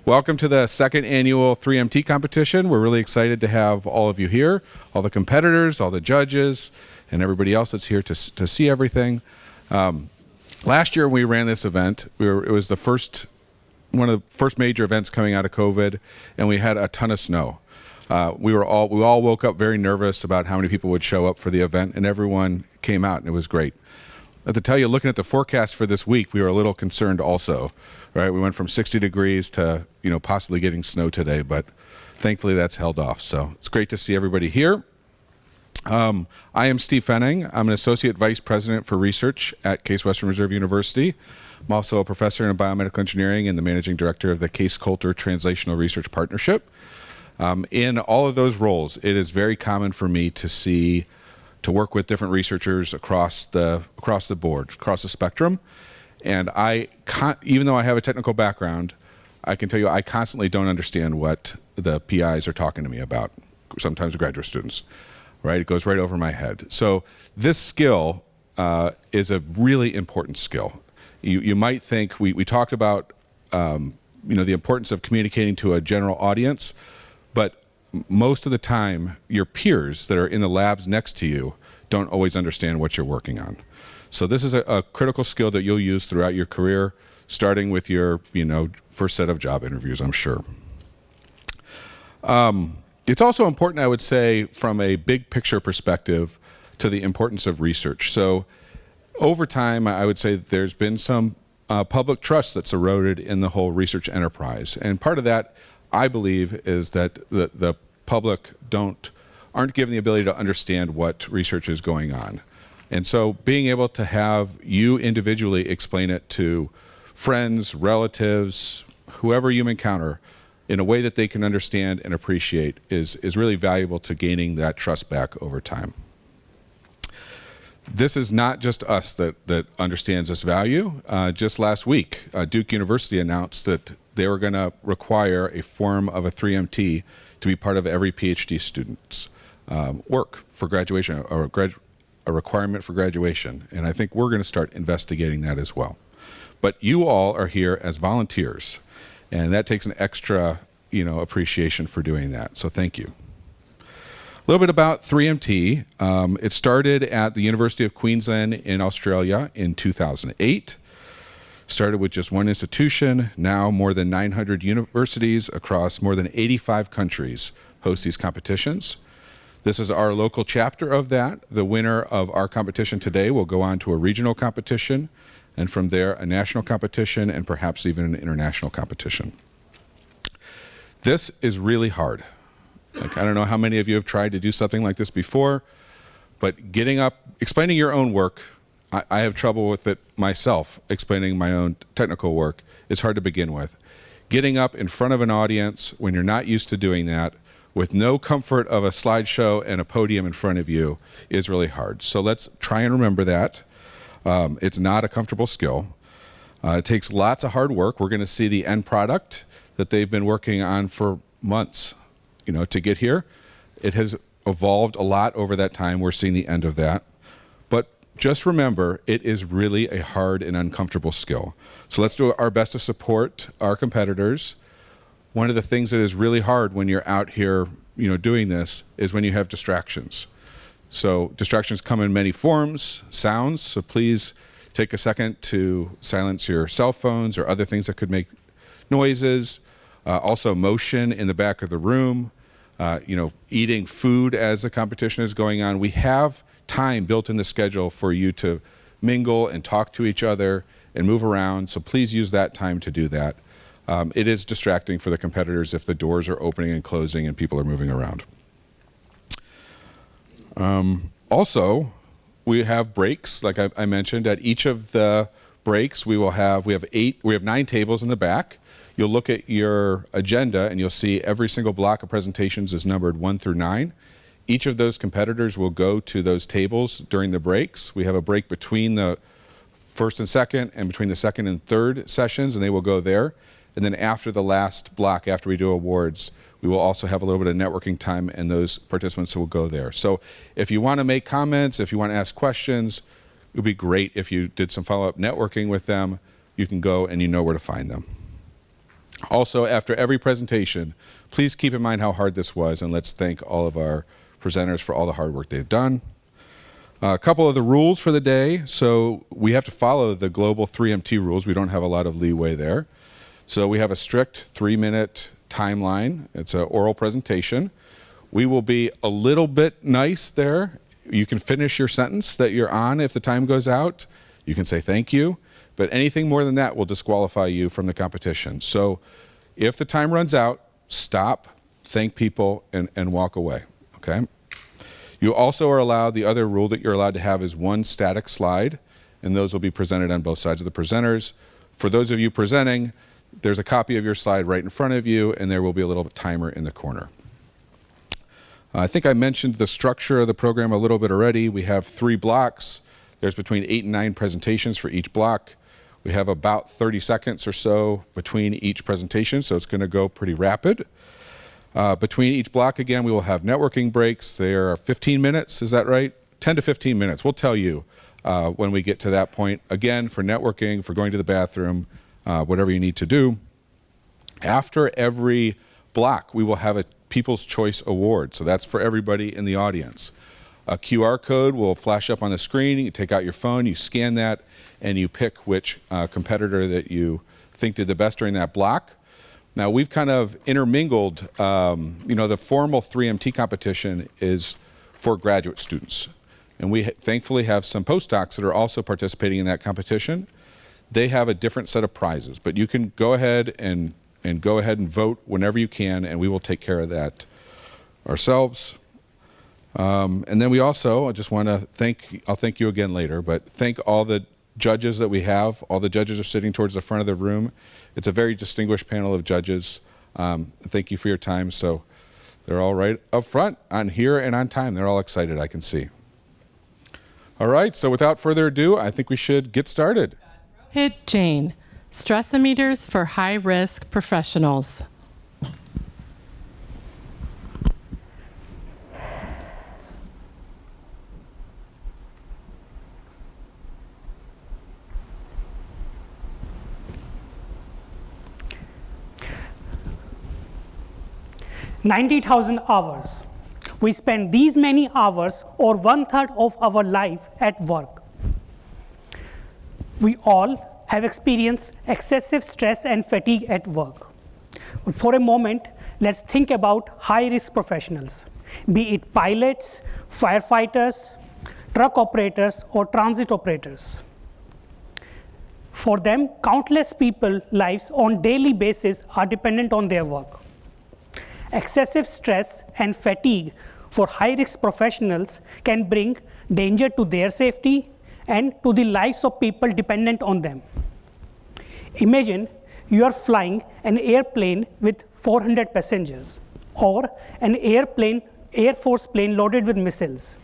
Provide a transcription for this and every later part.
Welcome to the second annual 3MT competition. We're really excited to have all of you here, all the competitors, all the judges, and everybody else that's here to see everything. Last year when we ran this event, it was one of the first major events coming out of COVID, and we had a ton of snow. We all woke up very nervous about how many people would show up for the event, and everyone came out, and it was great. I have to tell you, looking at the forecast for this week, we were a little concerned also, right? We went from 60 degrees to, possibly getting snow today, but thankfully that's held off. So it's great to see everybody here. I am Steve Fenning. I'm an Associate Vice President for Research at Case Western Reserve University. I'm also a professor in biomedical engineering and the Managing Director of the Case Coulter Translational Research Partnership. In all of those roles, it is very common for me to work with different researchers across the board, across the spectrum. And even though I have a technical background, I can tell you I constantly don't understand what the PIs are talking to me about, sometimes graduate students, right? It goes right over my head. So this skill is a really important skill. You might think, we talked about the importance of communicating to a general audience, but most of the time, your peers that are in the labs next to you don't always understand what you're working on. So this is a critical skill that you'll use throughout your career, starting with your first set of job interviews, I'm sure. It's also important, I would say, from a big picture perspective, to the importance of research. So over time, I would say there's been some public trust that's eroded in the whole research enterprise. And part of that, I believe, is that the public aren't given the ability to understand what research is going on. And so being able to have you individually explain it to friends, relatives, whoever you encounter in a way that they can understand and appreciate is really valuable to gaining that trust back over time. This is not just us that understands this value. Just last week, Duke University announced that they were going to require a form of a 3MT to be part of every PhD student's work for graduation, or a requirement for graduation. And I think we're going to start investigating that as well. But you all are here as volunteers, and that takes an extra appreciation for doing that. So thank you. A little bit about 3MT. It started at the University of Queensland in Australia in 2008. Started with just one institution. Now more than 900 universities across more than 85 countries host these competitions. This is our local chapter of that. The winner of our competition today will go on to a regional competition, and from there a national competition, and perhaps even an international competition. This is really hard. I don't know how many of you have tried to do something like this before, but getting up, explaining your own work, I have trouble with it myself, explaining my own technical work. It's hard to begin with. Getting up in front of an audience when you're not used to doing that, with no comfort of a slideshow and a podium in front of you, is really hard. So let's try and remember that. It's not a comfortable skill. It takes lots of hard work. We're going to see the end product that they've been working on for months, to get here. It has evolved a lot over that time. We're seeing the end of that. But just remember, it is really a hard and uncomfortable skill. So let's do our best to support our competitors. One of the things that is really hard when you're out here, doing this, is when you have distractions. So distractions come in many forms, sounds, so please take a second to silence your cell phones or other things that could make noises. Also motion in the back of the room, eating food as the competition is going on. We have time built in the schedule for you to mingle and talk to each other and move around, so please use that time to do that. It is distracting for the competitors if the doors are opening and closing and people are moving around. Also, we have breaks, like I mentioned. At each of the breaks, we have 9 tables in the back. You'll look at your agenda and you'll see every single block of presentations is numbered 1 through 9. Each of those competitors will go to those tables during the breaks. We have a break between the first and second, and between the second and third sessions, and they will go there. And then after the last block, after we do awards, we will also have a little bit of networking time, and those participants will go there. So if you want to make comments, if you want to ask questions, it would be great if you did some follow-up networking with them. You can go and you know where to find them. Also, after every presentation, please keep in mind how hard this was, and let's thank all of our presenters for all the hard work they've done. A couple of the rules for the day. So we have to follow the global 3MT rules. We don't have a lot of leeway there. So we have a strict 3-minute timeline. It's an oral presentation. We will be a little bit nice there. You can finish your sentence that you're on if the time goes out. You can say thank you. But anything more than that will disqualify you from the competition. So if the time runs out, stop, thank people, and walk away, okay? You also are allowed, the other rule that you're allowed to have is one static slide, and those will be presented on both sides of the presenters. For those of you presenting, there's a copy of your slide right in front of you, and there will be a little timer in the corner. I think I mentioned the structure of the program a little bit already. We have 3 blocks. There's between 8 and 9 presentations for each block. We have about 30 seconds or so between each presentation, so it's going to go pretty rapid. Between each block, again, we will have networking breaks. They are 15 minutes, is that right? 10 to 15 minutes. We'll tell you when we get to that point. Again, for networking, for going to the bathroom, whatever you need to do. After every block, we will have a People's Choice Award. So that's for everybody in the audience. A QR code will flash up on the screen. You take out your phone, you scan that, and you pick which competitor that you think did the best during that block. Now, we've kind of intermingled, the formal 3MT competition is for graduate students. And we thankfully have some postdocs that are also participating in that competition. They have a different set of prizes, but you can go ahead and vote whenever you can, and we will take care of that ourselves. And then we also, I just want to I'll thank you again later, but thank all the judges that we have. All the judges are sitting towards the front of the room. It's a very distinguished panel of judges. Thank you for your time. So they're all right up front, on here and on time. They're all excited, I can see. All right, so without further ado, I think we should get started. Hit Jane, Stressimeters for High-Risk Professionals. $90,000 hours. We spend these many hours, or 1/3 of our life, at work. We all have experienced excessive stress and fatigue at work. But for a moment, let's think about high-risk professionals, be it pilots, firefighters, truck operators, or transit operators. For them, countless people's lives on a daily basis are dependent on their work. Excessive stress and fatigue for high-risk professionals can bring danger to their safety and to the lives of people dependent on them. Imagine you are flying an airplane with 400 passengers, or an Air Force plane loaded with missiles.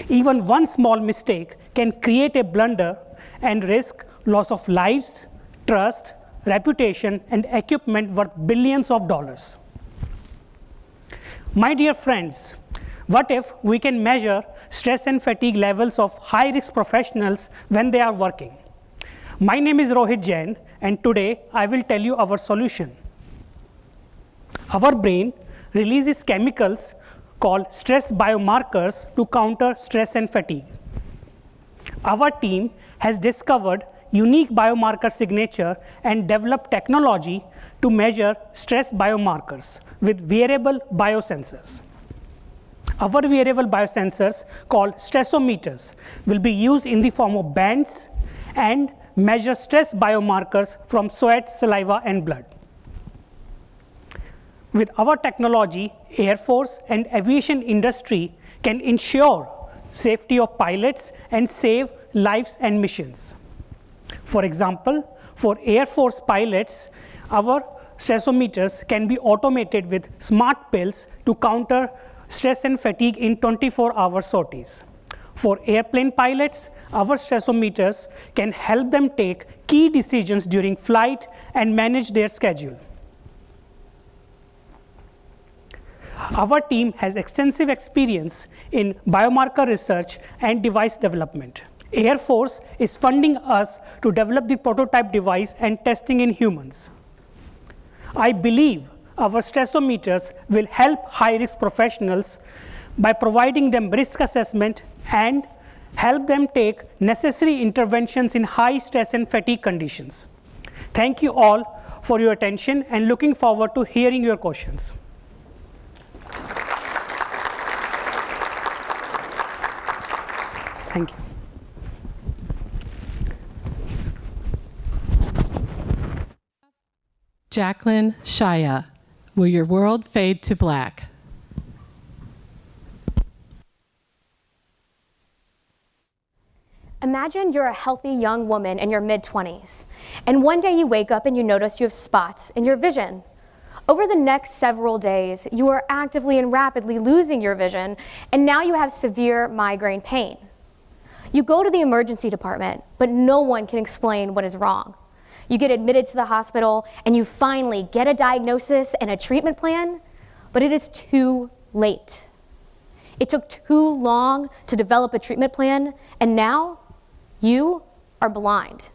Even one small mistake can create a blunder and risk loss of lives, trust, reputation, and equipment worth billions of dollars. My dear friends, what if we can measure stress and fatigue levels of high-risk professionals when they are working? My name is Rohit Jain, and today I will tell you our solution. Our brain releases chemicals called stress biomarkers to counter stress and fatigue. Our team has discovered unique biomarker signature and developed technology to measure stress biomarkers with wearable biosensors. Our wearable biosensors, called stressometers, will be used in the form of bands and measure stress biomarkers from sweat, saliva, and blood. With our technology, Air Force and aviation industry can ensure safety of pilots and save lives and missions. For example, for Air Force pilots, our stressometers can be automated with smart pills to counter stress and fatigue in 24-hour sorties. For airplane pilots, our stressometers can help them take key decisions during flight and manage their schedule. Our team has extensive experience in biomarker research and device development. Air Force is funding us to develop the prototype device and testing in humans. I believe our stressometers will help high-risk professionals by providing them risk assessment and help them take necessary interventions in high stress and fatigue conditions. Thank you all for your attention and looking forward to hearing your questions. Thank you. Jacqueline Shaya, Will Your World Fade to Black? Imagine you're a healthy young woman in your mid-20s, and one day you wake up and you notice you have spots in your vision. Over the next several days, you are actively and rapidly losing your vision, and now you have severe migraine pain. You go to the emergency department, but no one can explain what is wrong. You get admitted to the hospital, and you finally get a diagnosis and a treatment plan, but it is too late. It took too long to develop a treatment plan, and now you are blind.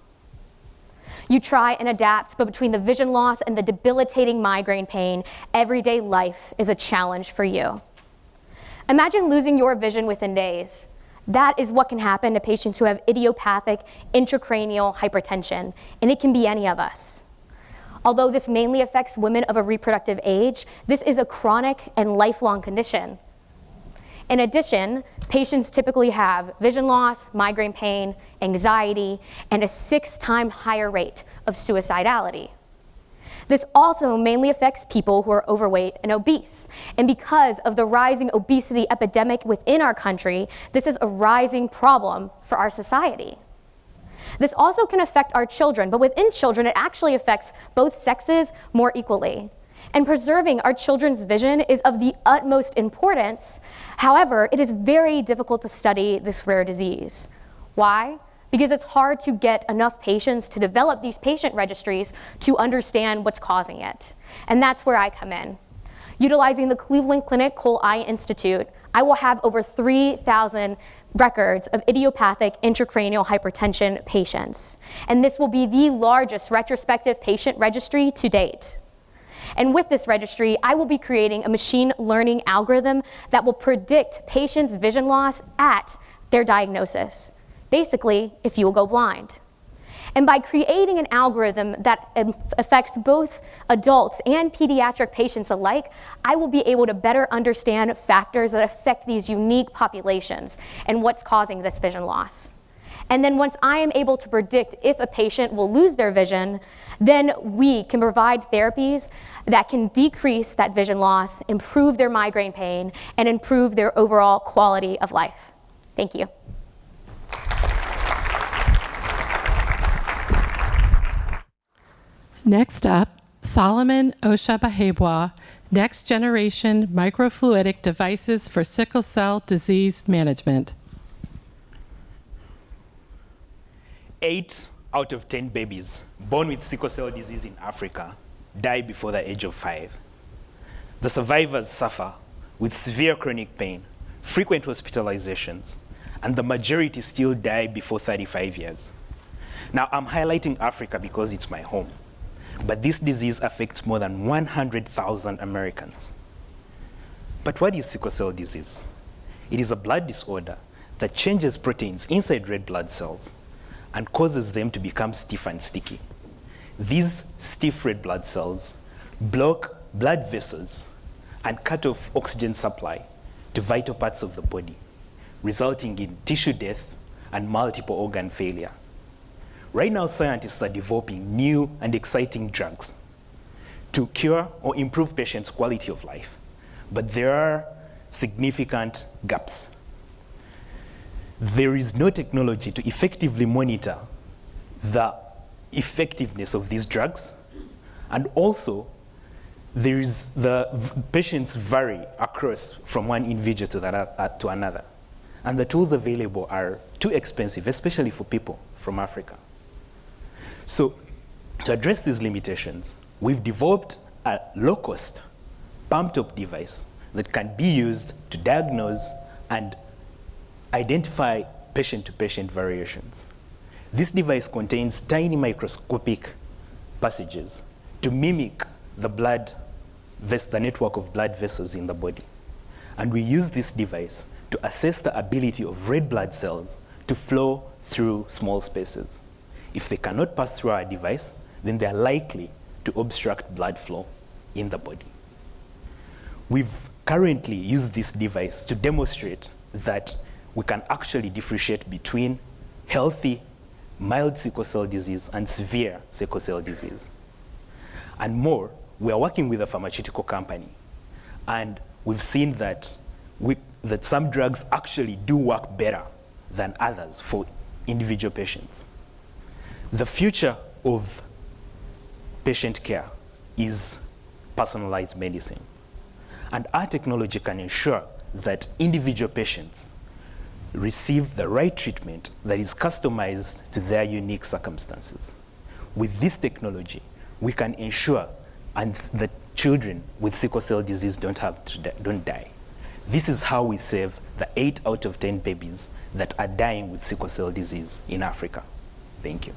You try and adapt, but between the vision loss and the debilitating migraine pain, everyday life is a challenge for you. Imagine losing your vision within days. That is what can happen to patients who have idiopathic intracranial hypertension, and it can be any of us. Although this mainly affects women of a reproductive age, this is a chronic and lifelong condition. In addition, patients typically have vision loss, migraine pain, anxiety, and a 6-time higher rate of suicidality. This also mainly affects people who are overweight and obese. And because of the rising obesity epidemic within our country, this is a rising problem for our society. This also can affect our children, but within children, it actually affects both sexes more equally. And preserving our children's vision is of the utmost importance. However, it is very difficult to study this rare disease. Why? Because it's hard to get enough patients to develop these patient registries to understand what's causing it. And that's where I come in. Utilizing the Cleveland Clinic Cole Eye Institute, I will have over 3,000 records of idiopathic intracranial hypertension patients. And this will be the largest retrospective patient registry to date. And with this registry, I will be creating a machine learning algorithm that will predict patients' vision loss at their diagnosis. Basically, if you will go blind. And by creating an algorithm that affects both adults and pediatric patients alike, I will be able to better understand factors that affect these unique populations and what's causing this vision loss. And then once I am able to predict if a patient will lose their vision, then we can provide therapies that can decrease that vision loss, improve their migraine pain, and improve their overall quality of life. Thank you. Next up, Solomon Oshabahebwa, Next Generation Microfluidic Devices for Sickle Cell Disease Management. 8 out of 10 babies born with sickle cell disease in Africa die before the age of 5. The survivors suffer with severe chronic pain, frequent hospitalizations, and the majority still die before 35 years. Now, I'm highlighting Africa because it's my home, but this disease affects more than 100,000 Americans. But what is sickle cell disease? It is a blood disorder that changes proteins inside red blood cells and causes them to become stiff and sticky. These stiff red blood cells block blood vessels and cut off oxygen supply to vital parts of the body, resulting in tissue death and multiple organ failure. Right now, scientists are developing new and exciting drugs to cure or improve patients' quality of life, but there are significant gaps. There is no technology to effectively monitor the effectiveness of these drugs, and also patients vary across from one individual to another, and the tools available are too expensive, especially for people from Africa. So to address these limitations, we've developed a low-cost pump-top device that can be used to diagnose and identify patient-to-patient variations. This device contains tiny microscopic passages to mimic the network of blood vessels in the body. And we use this device to assess the ability of red blood cells to flow through small spaces. If they cannot pass through our device, then they're likely to obstruct blood flow in the body. We've currently used this device to demonstrate that we can actually differentiate between healthy, mild sickle cell disease and severe sickle cell disease. And more, we are working with a pharmaceutical company, and we've seen that some drugs actually do work better than others for individual patients. The future of patient care is personalized medicine. And our technology can ensure that individual patients receive the right treatment that is customized to their unique circumstances. With this technology, we can ensure that children with sickle cell disease don't die. This is how we save the 8 out of 10 babies that are dying with sickle cell disease in Africa. Thank you.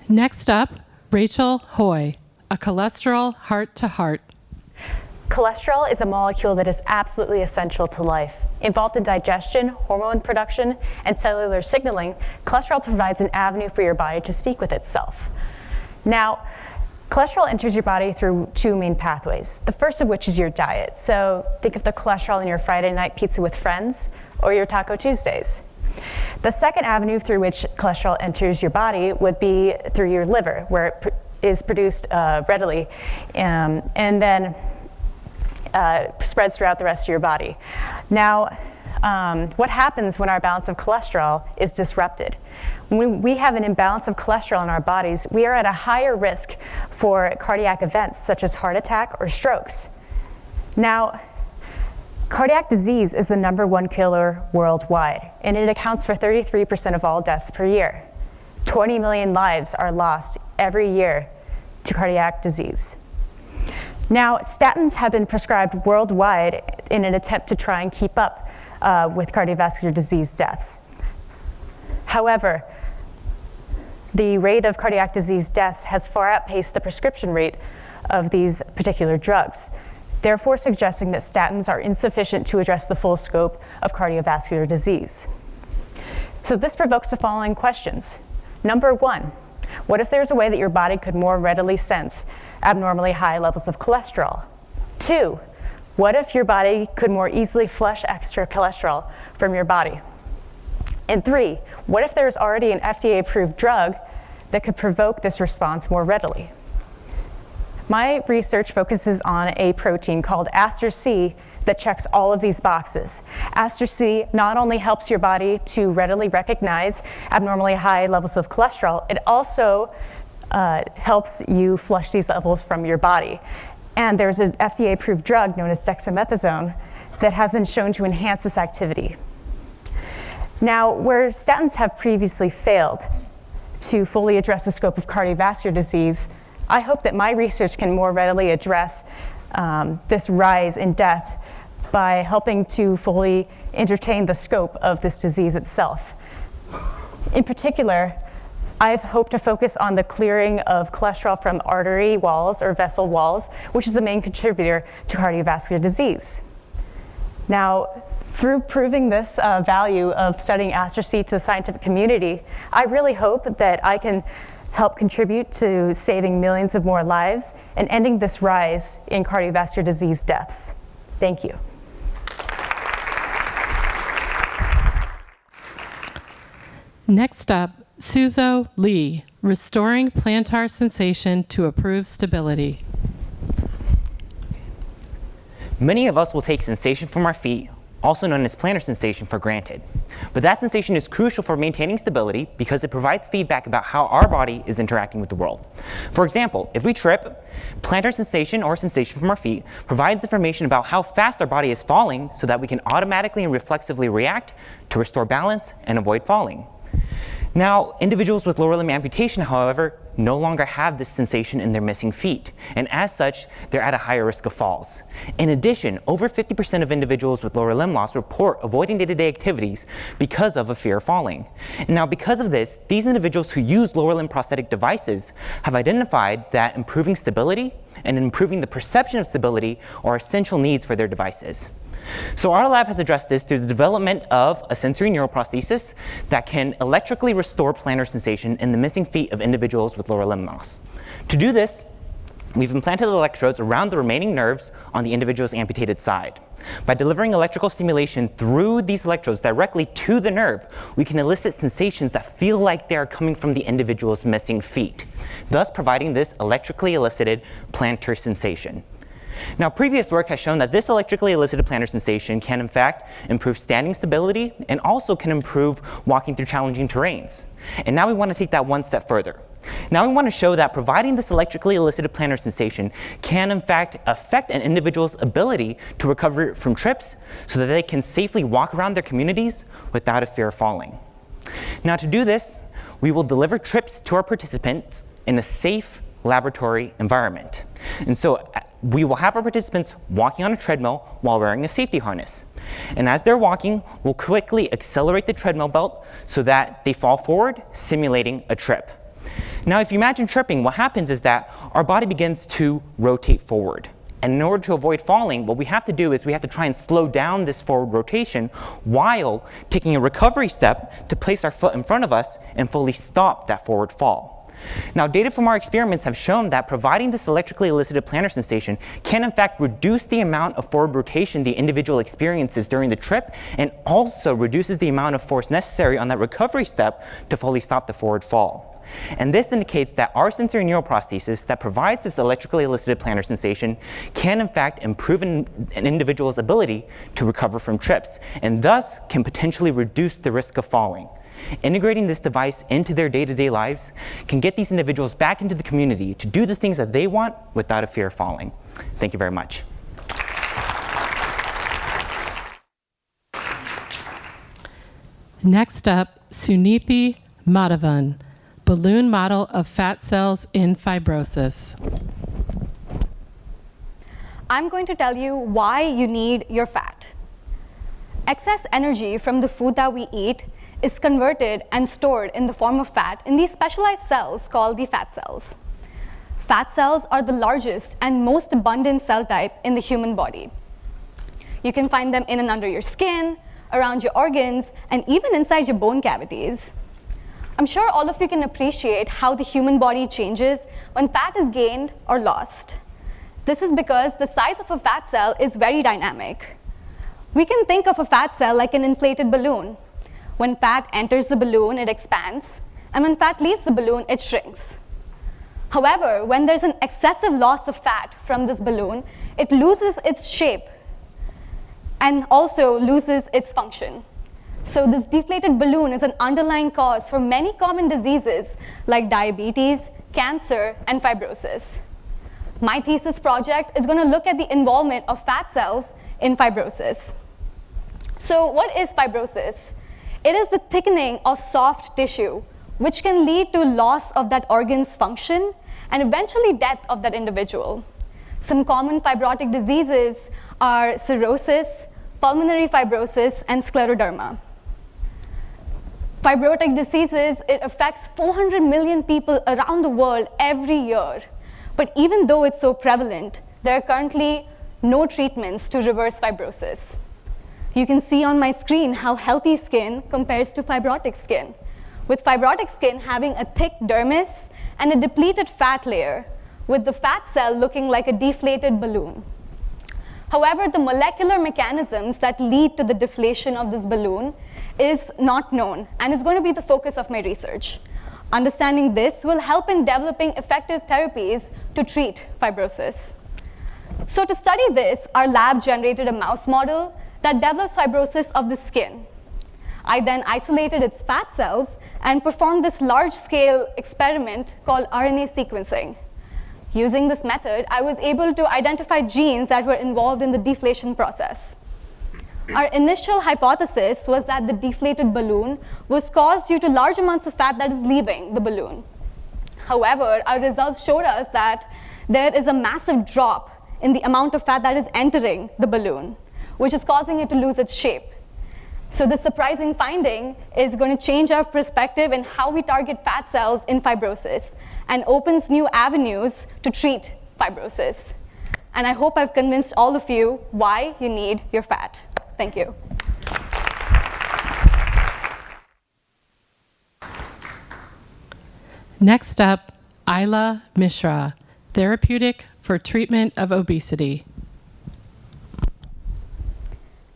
Next up, Rachel Hoy, a cholesterol heart-to-heart. Cholesterol is a molecule that is absolutely essential to life. Involved in digestion, hormone production, and cellular signaling, cholesterol provides an avenue for your body to speak with itself. Now, cholesterol enters your body through 2 main pathways, the first of which is your diet. So think of the cholesterol in your Friday night pizza with friends or your Taco Tuesdays. The second avenue through which cholesterol enters your body would be through your liver, where it is produced readily and then spreads throughout the rest of your body. Now, what happens when our balance of cholesterol is disrupted? When we have an imbalance of cholesterol in our bodies, we are at a higher risk for cardiac events such as heart attack or strokes. Now, cardiac disease is the #1 killer worldwide, and it accounts for 33% of all deaths per year. 20 million lives are lost every year to cardiac disease. Now, statins have been prescribed worldwide in an attempt to try and keep up with cardiovascular disease deaths. However, the rate of cardiac disease deaths has far outpaced the prescription rate of these particular drugs, therefore suggesting that statins are insufficient to address the full scope of cardiovascular disease. So this provokes the following questions. Number 1, what if there's a way that your body could more readily sense abnormally high levels of cholesterol? 2, what if your body could more easily flush extra cholesterol from your body? And 3, what if there's already an FDA-approved drug that could provoke this response more readily? My research focuses on a protein called Aster-C that checks all of these boxes. Aster-C not only helps your body to readily recognize abnormally high levels of cholesterol, it also helps you flush these levels from your body. And there's an FDA-approved drug known as dexamethasone that has been shown to enhance this activity. Now, where statins have previously failed to fully address the scope of cardiovascular disease, I hope that my research can more readily address this rise in death by helping to fully entertain the scope of this disease itself. In particular, I've hoped to focus on the clearing of cholesterol from artery walls or vessel walls, which is the main contributor to cardiovascular disease. Now, through proving this value of studying Aster-C to the scientific community, I really hope that I can help contribute to saving millions of more lives and ending this rise in cardiovascular disease deaths. Thank you. Next up, Suzo Lee, restoring plantar sensation to improve stability. Many of us will take sensation from our feet, also known as plantar sensation, for granted. But that sensation is crucial for maintaining stability because it provides feedback about how our body is interacting with the world. For example, if we trip, plantar sensation or sensation from our feet provides information about how fast our body is falling so that we can automatically and reflexively react to restore balance and avoid falling. Now, individuals with lower limb amputation, however, no longer have this sensation in their missing feet, and as such, they're at a higher risk of falls. In addition, over 50% of individuals with lower limb loss report avoiding day-to-day activities because of a fear of falling. Now, because of this, these individuals who use lower limb prosthetic devices have identified that improving stability and improving the perception of stability are essential needs for their devices. So our lab has addressed this through the development of a sensory neuroprosthesis that can electrically restore plantar sensation in the missing feet of individuals with lower limb loss. To do this, we've implanted electrodes around the remaining nerves on the individual's amputated side. By delivering electrical stimulation through these electrodes directly to the nerve, we can elicit sensations that feel like they are coming from the individual's missing feet, thus providing this electrically elicited plantar sensation. Now, previous work has shown that this electrically elicited plantar sensation can in fact improve standing stability and also can improve walking through challenging terrains. And now we want to take that one step further. Now we want to show that providing this electrically elicited plantar sensation can in fact affect an individual's ability to recover from trips so that they can safely walk around their communities without a fear of falling. Now, to do this, we will deliver trips to our participants in a safe laboratory environment. And so we will have our participants walking on a treadmill while wearing a safety harness. And as they're walking, we'll quickly accelerate the treadmill belt so that they fall forward, simulating a trip. Now, if you imagine tripping, what happens is that our body begins to rotate forward. And in order to avoid falling, what we have to do is we have to try and slow down this forward rotation while taking a recovery step to place our foot in front of us and fully stop that forward fall. Now, data from our experiments have shown that providing this electrically elicited plantar sensation can in fact reduce the amount of forward rotation the individual experiences during the trip and also reduces the amount of force necessary on that recovery step to fully stop the forward fall. And this indicates that our sensory neuroprosthesis that provides this electrically elicited plantar sensation can in fact improve an individual's ability to recover from trips and thus can potentially reduce the risk of falling. Integrating this device into their day-to-day lives can get these individuals back into the community to do the things that they want without a fear of falling. Thank you very much. Next up, Sunithi Madhavan, balloon model of fat cells in fibrosis. I'm going to tell you why you need your fat. Excess energy from the food that we eat is converted and stored in the form of fat in these specialized cells called the fat cells. Fat cells are the largest and most abundant cell type in the human body. You can find them in and under your skin, around your organs, and even inside your bone cavities. I'm sure all of you can appreciate how the human body changes when fat is gained or lost. This is because the size of a fat cell is very dynamic. We can think of a fat cell like an inflated balloon. When fat enters the balloon, it expands, and when fat leaves the balloon, it shrinks. However, when there's an excessive loss of fat from this balloon, it loses its shape and also loses its function. So this deflated balloon is an underlying cause for many common diseases like diabetes, cancer, and fibrosis. My thesis project is going to look at the involvement of fat cells in fibrosis. So what is fibrosis? It is the thickening of soft tissue, which can lead to loss of that organ's function and eventually death of that individual. Some common fibrotic diseases are cirrhosis, pulmonary fibrosis, and scleroderma. Fibrotic diseases, it affects 400 million people around the world every year. But even though it's so prevalent, there are currently no treatments to reverse fibrosis. You can see on my screen how healthy skin compares to fibrotic skin, with fibrotic skin having a thick dermis and a depleted fat layer, with the fat cell looking like a deflated balloon. However, the molecular mechanisms that lead to the deflation of this balloon is not known and is going to be the focus of my research. Understanding this will help in developing effective therapies to treat fibrosis. So to study this, our lab generated a mouse model that develops fibrosis of the skin. I then isolated its fat cells and performed this large-scale experiment called RNA sequencing. Using this method, I was able to identify genes that were involved in the deflation process. Our initial hypothesis was that the deflated balloon was caused due to large amounts of fat that is leaving the balloon. However, our results showed us that there is a massive drop in the amount of fat that is entering the balloon, which is causing it to lose its shape. So this surprising finding is going to change our perspective in how we target fat cells in fibrosis and opens new avenues to treat fibrosis. And I hope I've convinced all of you why you need your fat. Thank you. Next up, Ayla Mishra, therapeutic for treatment of obesity.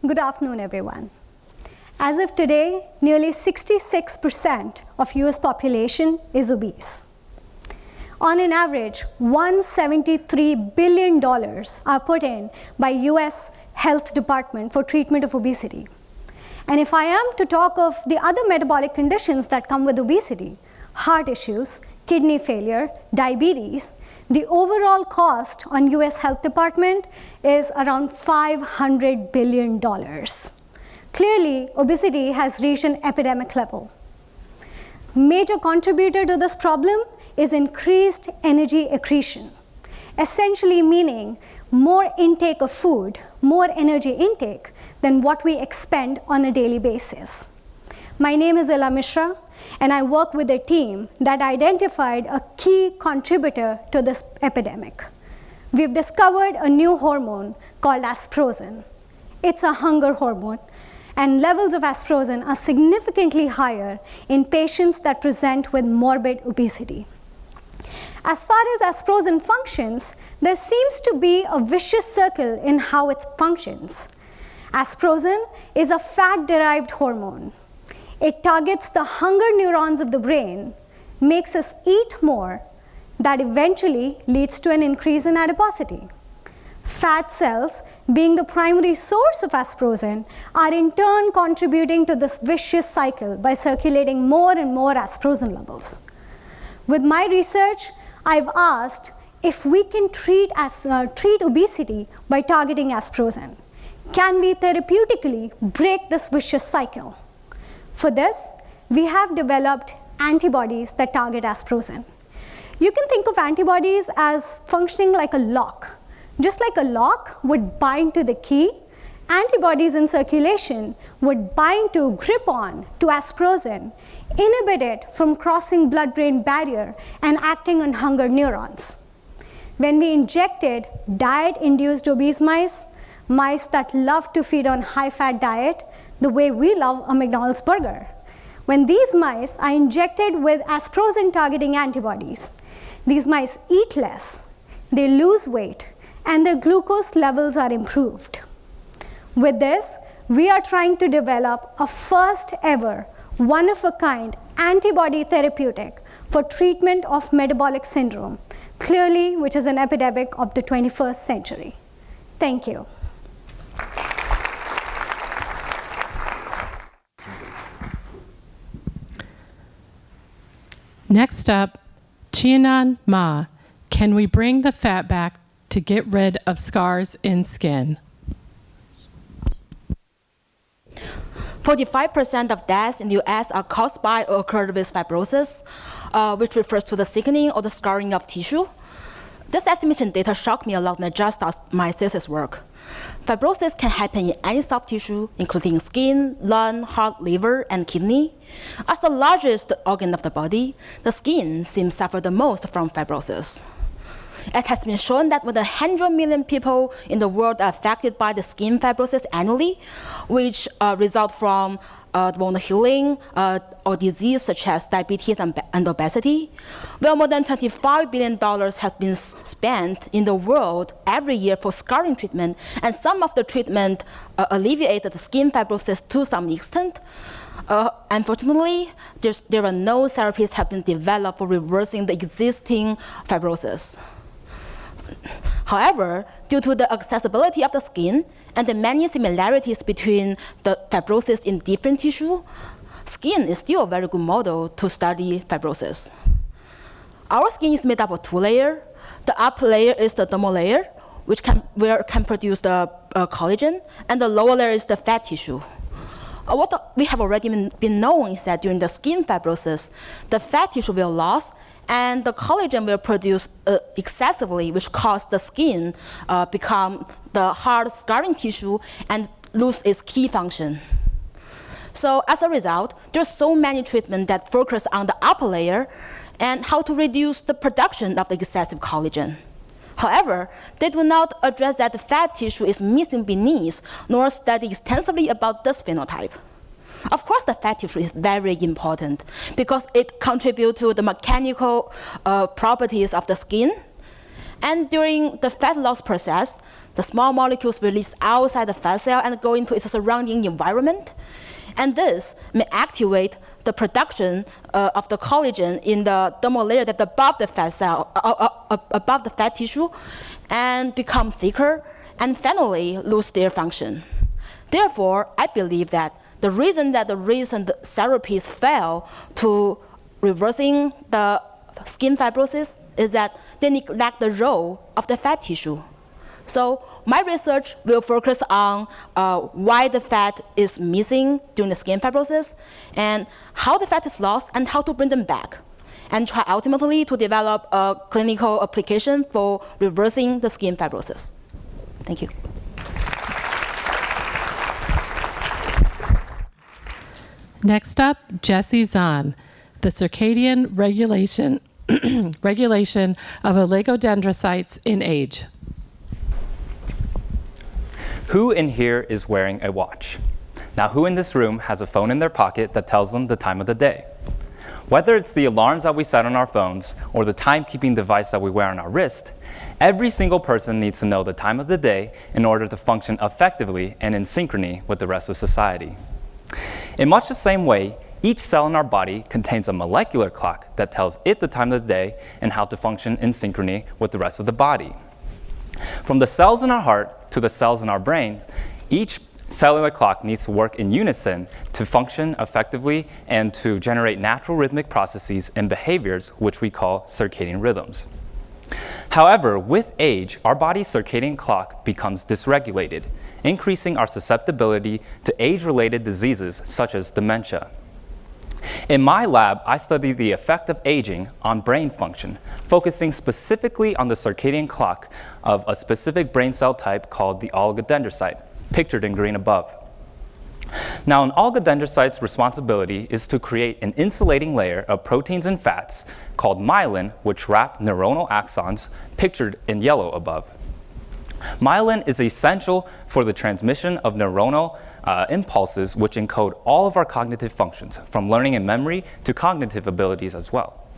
Good afternoon, everyone. As of today, nearly 66% of US population is obese. On an average, $173 billion are put in by US Health Department for treatment of obesity. And if I am to talk of the other metabolic conditions that come with obesity, heart issues, kidney failure, diabetes, the overall cost on US Health Department is around $500 billion. Clearly, obesity has reached an epidemic level. Major contributor to this problem is increased energy accretion, essentially meaning more intake of food, more energy intake than what we expend on a daily basis. My name is Ayla Mishra, and I work with a team that identified a key contributor to this epidemic. We've discovered a new hormone called asparagine. It's a hunger hormone, and levels of asparagine are significantly higher in patients that present with morbid obesity. As far as asparagine functions, there seems to be a vicious circle in how it functions. Asparagine is a fat-derived hormone. It targets the hunger neurons of the brain, makes us eat more, that eventually leads to an increase in adiposity. Fat cells, being the primary source of asparagine, are in turn contributing to this vicious cycle by circulating more and more asparagine levels. With my research, I've asked if we can treat obesity by targeting asparagine. Can we therapeutically break this vicious cycle? For this, we have developed antibodies that target asparagine. You can think of antibodies as functioning like a lock. Just like a lock would bind to the key, antibodies in circulation would bind to, grip on to asparagine, inhibit it from crossing blood-brain barrier and acting on hunger neurons. When we injected diet-induced obese mice that love to feed on high-fat diet, the way we love a McDonald's burger. When these mice are injected with asparagine targeting antibodies, these mice eat less, they lose weight, and their glucose levels are improved. With this, we are trying to develop a first ever, one-of-a-kind antibody therapeutic for treatment of metabolic syndrome, clearly which is an epidemic of the 21st century. Thank you. Next up, Chianan Ma, can we bring the fat back to get rid of scars in skin? 45% of deaths in the US are caused by or occurred with fibrosis, which refers to the thickening or the scarring of tissue. This estimation data shocked me a lot when I just started my thesis work. Fibrosis can happen in any soft tissue, including skin, lung, heart, liver, and kidney. As the largest organ of the body, the skin seems to suffer the most from fibrosis. It has been shown that more than 100 million people in the world are affected by the skin fibrosis annually, which result from wound healing or disease such as diabetes and obesity. Well, more than $25 billion has been spent in the world every year for scarring treatment, and some of the treatment alleviate the skin fibrosis to some extent. Unfortunately, there are no therapies have been developed for reversing the existing fibrosis. However, due to the accessibility of the skin and the many similarities between the fibrosis in different tissue, skin is still a very good model to study fibrosis. Our skin is made up of two layers. The upper layer is the dermal layer, which can produce the collagen, and the lower layer is the fat tissue. What we have already been known is that during the skin fibrosis, the fat tissue will lose and the collagen will produce excessively, which cause the skin become the hard scarring tissue and lose its key function. So as a result, there's so many treatments that focus on the upper layer and how to reduce the production of the excessive collagen. However, they do not address that the fat tissue is missing beneath, nor study extensively about this phenotype. Of course, the fat tissue is very important because it contributes to the mechanical properties of the skin. And during the fat loss process, the small molecules release outside the fat cell and go into its surrounding environment. And this may activate the production of the collagen in the dermal layer that's above the fat cell, above the fat tissue, and become thicker, and finally lose their function. Therefore, I believe that the reason that the recent therapies fail to reversing the skin fibrosis is that they neglect the role of the fat tissue. So my research will focus on why the fat is missing during the skin fibrosis, and how the fat is lost, and how to bring them back, and try ultimately to develop a clinical application for reversing the skin fibrosis. Thank you. Next up, Jessie Zahn, the circadian regulation of oligodendrocytes in age. Who in here is wearing a watch? Now, who in this room has a phone in their pocket that tells them the time of the day? Whether it's the alarms that we set on our phones or the timekeeping device that we wear on our wrist, every single person needs to know the time of the day in order to function effectively and in synchrony with the rest of society. In much the same way, each cell in our body contains a molecular clock that tells it the time of the day and how to function in synchrony with the rest of the body. From the cells in our heart to the cells in our brains, each cellular clock needs to work in unison to function effectively and to generate natural rhythmic processes and behaviors, which we call circadian rhythms. However, with age, our body's circadian clock becomes dysregulated, increasing our susceptibility to age-related diseases such as dementia. In my lab, I study the effect of aging on brain function, focusing specifically on the circadian clock of a specific brain cell type called the oligodendrocyte, pictured in green above. Now, an oligodendrocyte's responsibility is to create an insulating layer of proteins and fats called myelin, which wrap neuronal axons, pictured in yellow above. Myelin is essential for the transmission of neuronal impulses, which encode all of our cognitive functions, from learning and memory to cognitive abilities as well.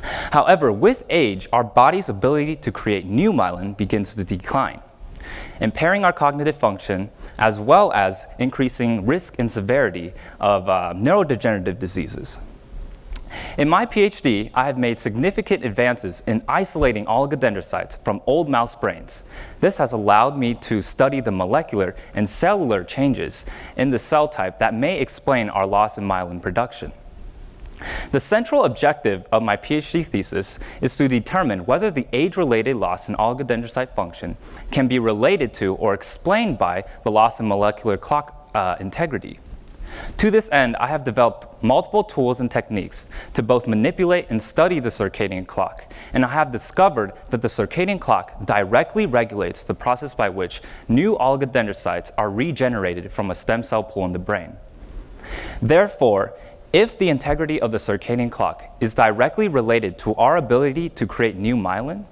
However, with age, our body's ability to create new myelin begins to decline, impairing our cognitive function as well as increasing risk and severity of neurodegenerative diseases. In my PhD, I have made significant advances in isolating oligodendrocytes from old mouse brains. This has allowed me to study the molecular and cellular changes in the cell type that may explain our loss in myelin production. The central objective of my PhD thesis is to determine whether the age-related loss in oligodendrocyte function can be related to or explained by the loss in molecular clock integrity. To this end, I have developed multiple tools and techniques to both manipulate and study the circadian clock, and I have discovered that the circadian clock directly regulates the process by which new oligodendrocytes are regenerated from a stem cell pool in the brain. Therefore, if the integrity of the circadian clock is directly related to our ability to create new myelin,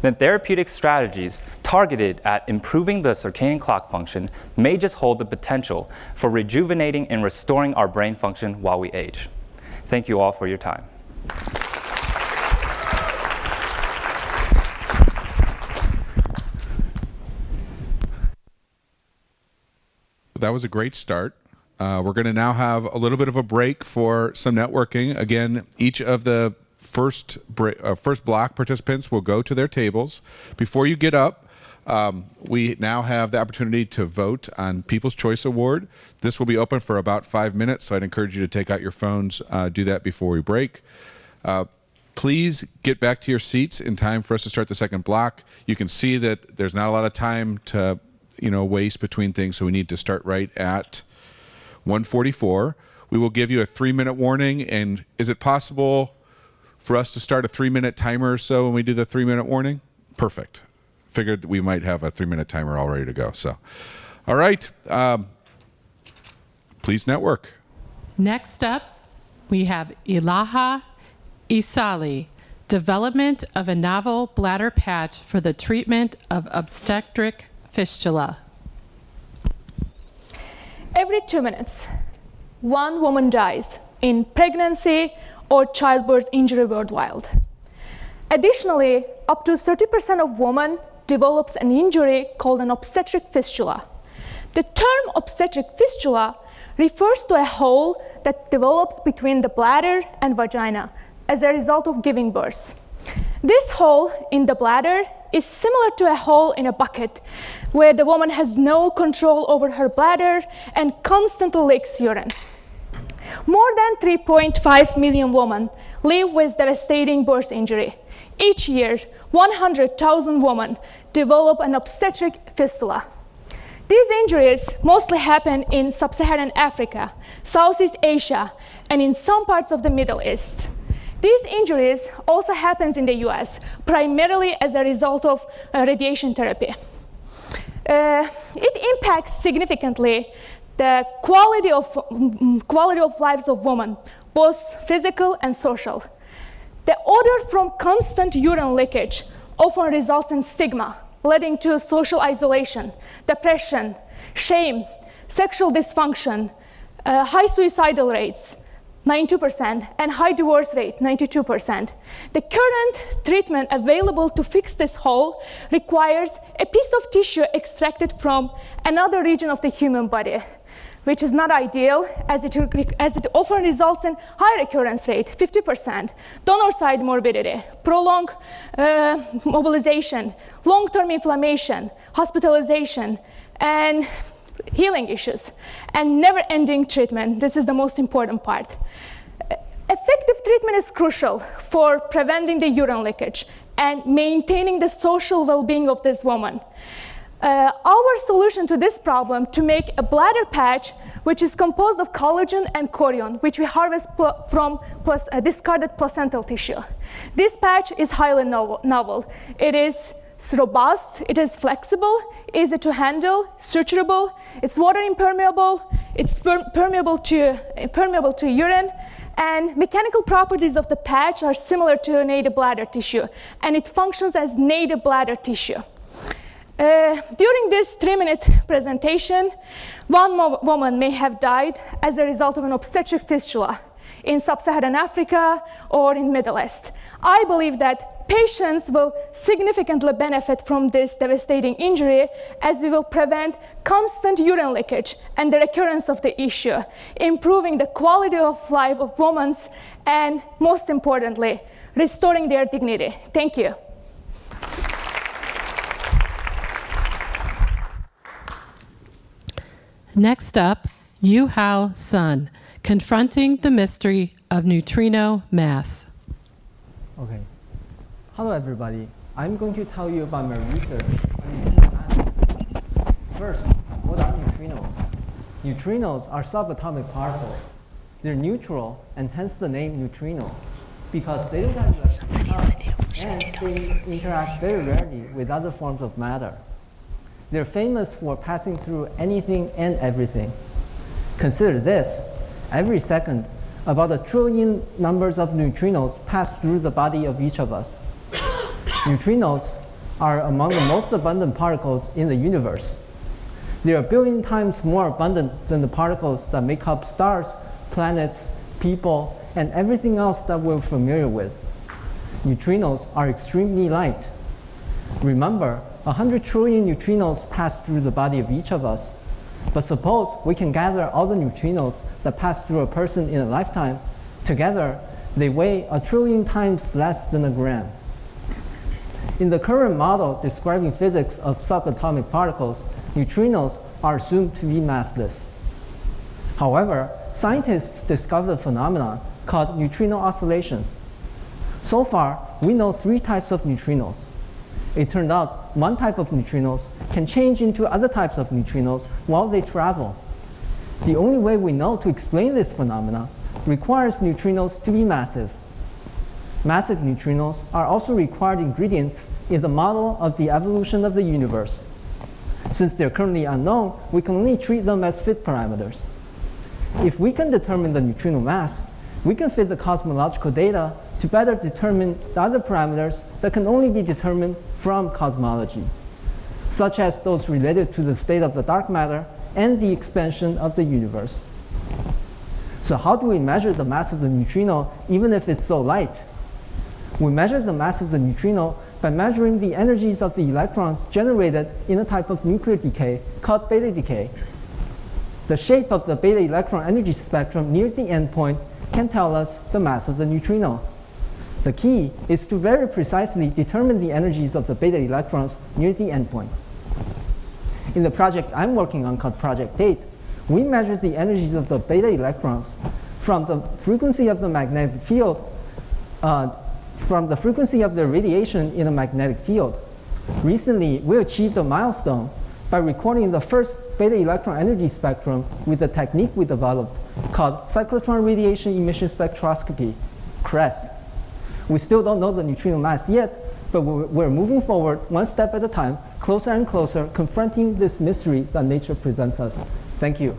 then therapeutic strategies targeted at improving the circadian clock function may just hold the potential for rejuvenating and restoring our brain function while we age. Thank you all for your time. That was a great start. We're going to now have a little bit of a break for some networking. Again, each of the first block participants will go to their tables. Before you get up, we now have the opportunity to vote on People's Choice Award. This will be open for about 5 minutes, so I'd encourage you to take out your phones, do that before we break. Please get back to your seats in time for us to start the second block. You can see that there's not a lot of time to waste between things, so we need to start right at 1:44. We will give you a 3-minute warning, and is it possible for us to start a 3-minute timer or so when we do the 3-minute warning? Perfect. Figured we might have a 3-minute timer all ready to go. So, all right. Please network. Next up, we have Ilaha Isali, development of a novel bladder patch for the treatment of obstetric fistula. Every 2 minutes, one woman dies in pregnancy or childbirth injury worldwide. Additionally, up to 30% of women develops an injury called an obstetric fistula. The term obstetric fistula refers to a hole that develops between the bladder and vagina as a result of giving birth. This hole in the bladder is similar to a hole in a bucket where the woman has no control over her bladder and constantly leaks urine. More than 3.5 million women live with devastating birth injury. Each year, 100,000 women develop an obstetric fistula. These injuries mostly happen in sub-Saharan Africa, Southeast Asia, and in some parts of the Middle East. These injuries also happen in the US, primarily as a result of radiation therapy. It impacts significantly the quality of lives of women, both physical and social. The odor from constant urine leakage often results in stigma, leading to social isolation, depression, shame, sexual dysfunction, high suicidal rates, 92%, and high divorce rate, 92%. The current treatment available to fix this hole requires a piece of tissue extracted from another region of the human body, which is not ideal as it often results in high recurrence rate, 50%, donor side morbidity, prolonged mobilization, long-term inflammation, hospitalization, and healing issues, and never-ending treatment. This is the most important part. Effective treatment is crucial for preventing the urine leakage and maintaining the social well-being of this woman. Our solution to this problem to make a bladder patch, which is composed of collagen and chorion, which we harvest from discarded placental tissue. This patch is highly novel. It is robust, it is flexible, easy to handle, suturable, it's water impermeable, it's permeable to urine, and mechanical properties of the patch are similar to native bladder tissue, and it functions as native bladder tissue. During this 3-minute presentation, one woman may have died as a result of an obstetric fistula in sub-Saharan Africa or in Middle East. I believe that patients will significantly benefit from this devastating injury as we will prevent constant urine leakage and the recurrence of the issue, improving the quality of life of women and, most importantly, restoring their dignity. Thank you. Next up, Yu Hao Sun, confronting the mystery of neutrino mass. Okay. Hello, everybody. I'm going to tell you about my research on neutrino mass. First, what are neutrinos? Neutrinos are subatomic particles. They're neutral, and hence the name neutrino, because they don't have electric charge, and they interact very rarely with other forms of matter. They're famous for passing through anything and everything. Consider this. Every second, about 1 trillion numbers of neutrinos pass through the body of each of us. Neutrinos are among the most abundant particles in the universe. They are 1 billion times more abundant than the particles that make up stars, planets, people, and everything else that we're familiar with. Neutrinos are extremely light. Remember, 100 trillion neutrinos pass through the body of each of us. But suppose we can gather all the neutrinos that pass through a person in a lifetime. Together, they weigh 1 trillion times less than a gram. In the current model describing physics of subatomic particles, neutrinos are assumed to be massless. However, scientists discovered a phenomenon called neutrino oscillations. So far, we know 3 types of neutrinos. It turned out one type of neutrinos can change into other types of neutrinos while they travel. The only way we know to explain this phenomena requires neutrinos to be massive. Massive neutrinos are also required ingredients in the model of the evolution of the universe. Since they're currently unknown, we can only treat them as fit parameters. If we can determine the neutrino mass, we can fit the cosmological data to better determine the other parameters that can only be determined from cosmology, such as those related to the state of the dark matter and the expansion of the universe. So how do we measure the mass of the neutrino even if it's so light? We measure the mass of the neutrino by measuring the energies of the electrons generated in a type of nuclear decay called beta decay. The shape of the beta electron energy spectrum near the endpoint can tell us the mass of the neutrino. The key is to very precisely determine the energies of the beta electrons near the endpoint. In the project I'm working on called Project 8, we measured the energies of the beta electrons from the frequency of the magnetic field, from the frequency of the radiation in a magnetic field. Recently, we achieved a milestone by recording the first beta electron energy spectrum with a technique we developed called cyclotron radiation emission spectroscopy, CRESS. We still don't know the neutrino mass yet, but we're moving forward one step at a time, closer and closer, confronting this mystery that nature presents us. Thank you.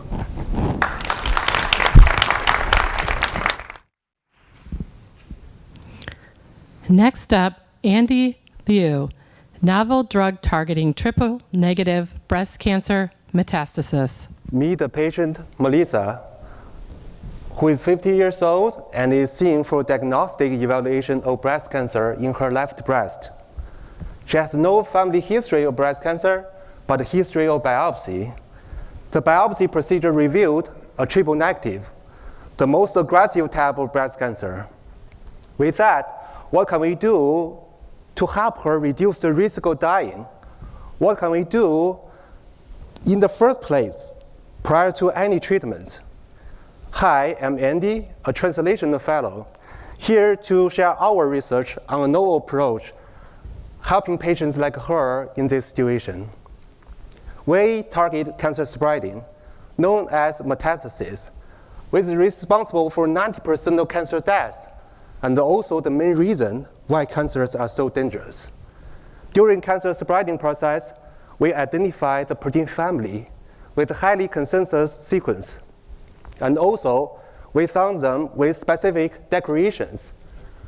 Next up, Andy Liu, novel drug targeting triple-negative breast cancer metastasis. Meet the patient, Melissa, who is 50 years old and is seen for diagnostic evaluation of breast cancer in her left breast. She has no family history of breast cancer, but a history of biopsy. The biopsy procedure revealed a triple negative, the most aggressive type of breast cancer. With that, what can we do to help her reduce the risk of dying? What can we do in the first place, prior to any treatments? Hi, I'm Andy, a translational fellow, here to share our research on a novel approach, helping patients like her in this situation. We target cancer spreading, known as metastasis, which is responsible for 90% of cancer deaths, and also the main reason why cancers are so dangerous. During cancer spreading process, we identify the protein family with a highly consensus sequence. And also, we found them with specific decorations,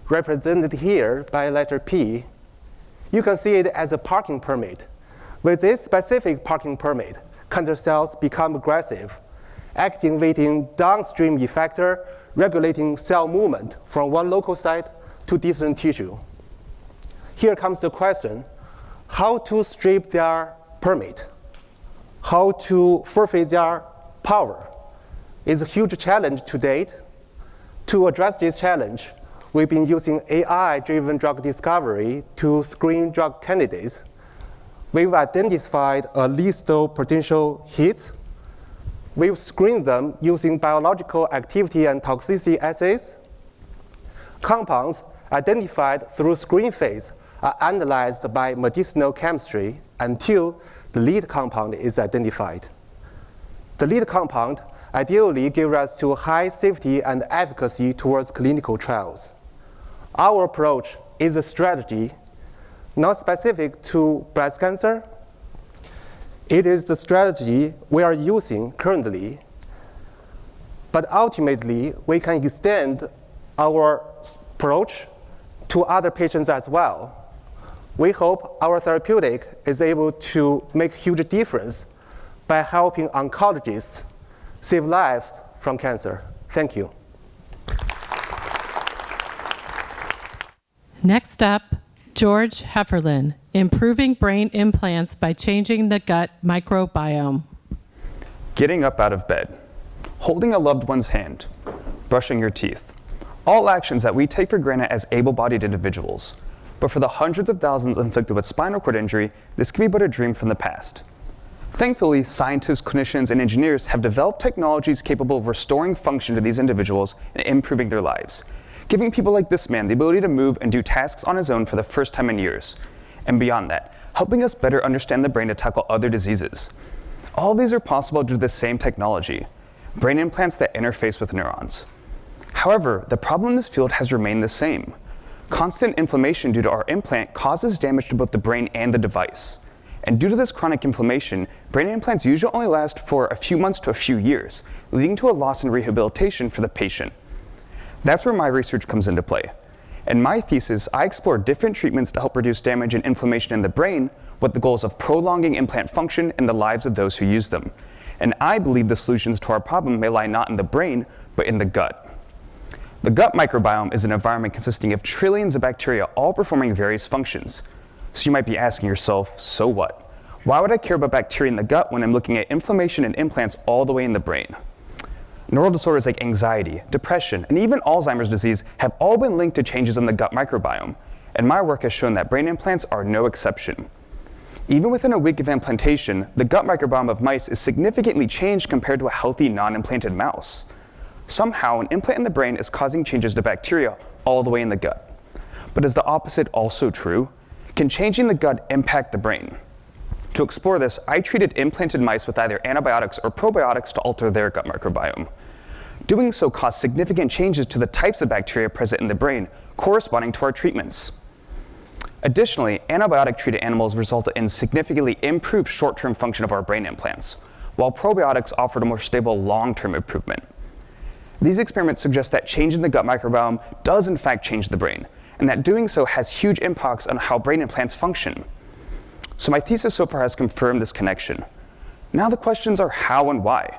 represented here by letter P. You can see it as a parking permit. With this specific parking permit, cancer cells become aggressive, activating downstream effector, regulating cell movement from one local site to distant tissue. Here comes the question, how to strip their permit? How to forfeit their power? It's a huge challenge to date. To address this challenge, we've been using AI-driven drug discovery to screen drug candidates. We've identified a list of potential hits. We've screened them using biological activity and toxicity assays. Compounds identified through screen phase are analyzed by medicinal chemistry until the lead compound is identified. The lead compound ideally gives us to high safety and efficacy towards clinical trials. Our approach is a strategy not specific to breast cancer. It is the strategy we are using currently, but ultimately we can extend our approach to other patients as well. We hope our therapeutic is able to make a huge difference by helping oncologists save lives from cancer. Thank you. Next up, George Hefferlin, improving brain implants by changing the gut microbiome. Getting up out of bed, holding a loved one's hand, brushing your teeth. All actions that we take for granted as able-bodied individuals. But for the hundreds of thousands inflicted with spinal cord injury, this can be but a dream from the past. Thankfully, scientists, clinicians, and engineers have developed technologies capable of restoring function to these individuals and improving their lives, giving people like this man the ability to move and do tasks on his own for the first time in years. And beyond that, helping us better understand the brain to tackle other diseases. All of these are possible due to the same technology, brain implants that interface with neurons. However, the problem in this field has remained the same. Constant inflammation due to our implant causes damage to both the brain and the device. And due to this chronic inflammation, brain implants usually only last for a few months to a few years, leading to a loss in rehabilitation for the patient. That's where my research comes into play. In my thesis, I explore different treatments to help reduce damage and inflammation in the brain with the goals of prolonging implant function in the lives of those who use them. And I believe the solutions to our problem may lie not in the brain, but in the gut. The gut microbiome is an environment consisting of trillions of bacteria all performing various functions. So you might be asking yourself, so what? Why would I care about bacteria in the gut when I'm looking at inflammation and implants all the way in the brain? Neural disorders like anxiety, depression, and even Alzheimer's disease have all been linked to changes in the gut microbiome, and my work has shown that brain implants are no exception. Even within a week of implantation, the gut microbiome of mice is significantly changed compared to a healthy non-implanted mouse. Somehow, an implant in the brain is causing changes to bacteria all the way in the gut. But is the opposite also true? Can changing the gut impact the brain? To explore this, I treated implanted mice with either antibiotics or probiotics to alter their gut microbiome. Doing so caused significant changes to the types of bacteria present in the brain, corresponding to our treatments. Additionally, antibiotic-treated animals resulted in significantly improved short-term function of our brain implants, while probiotics offered a more stable long-term improvement. These experiments suggest that changing the gut microbiome does in fact change the brain, and that doing so has huge impacts on how brain implants function. So my thesis so far has confirmed this connection. Now the questions are how and why.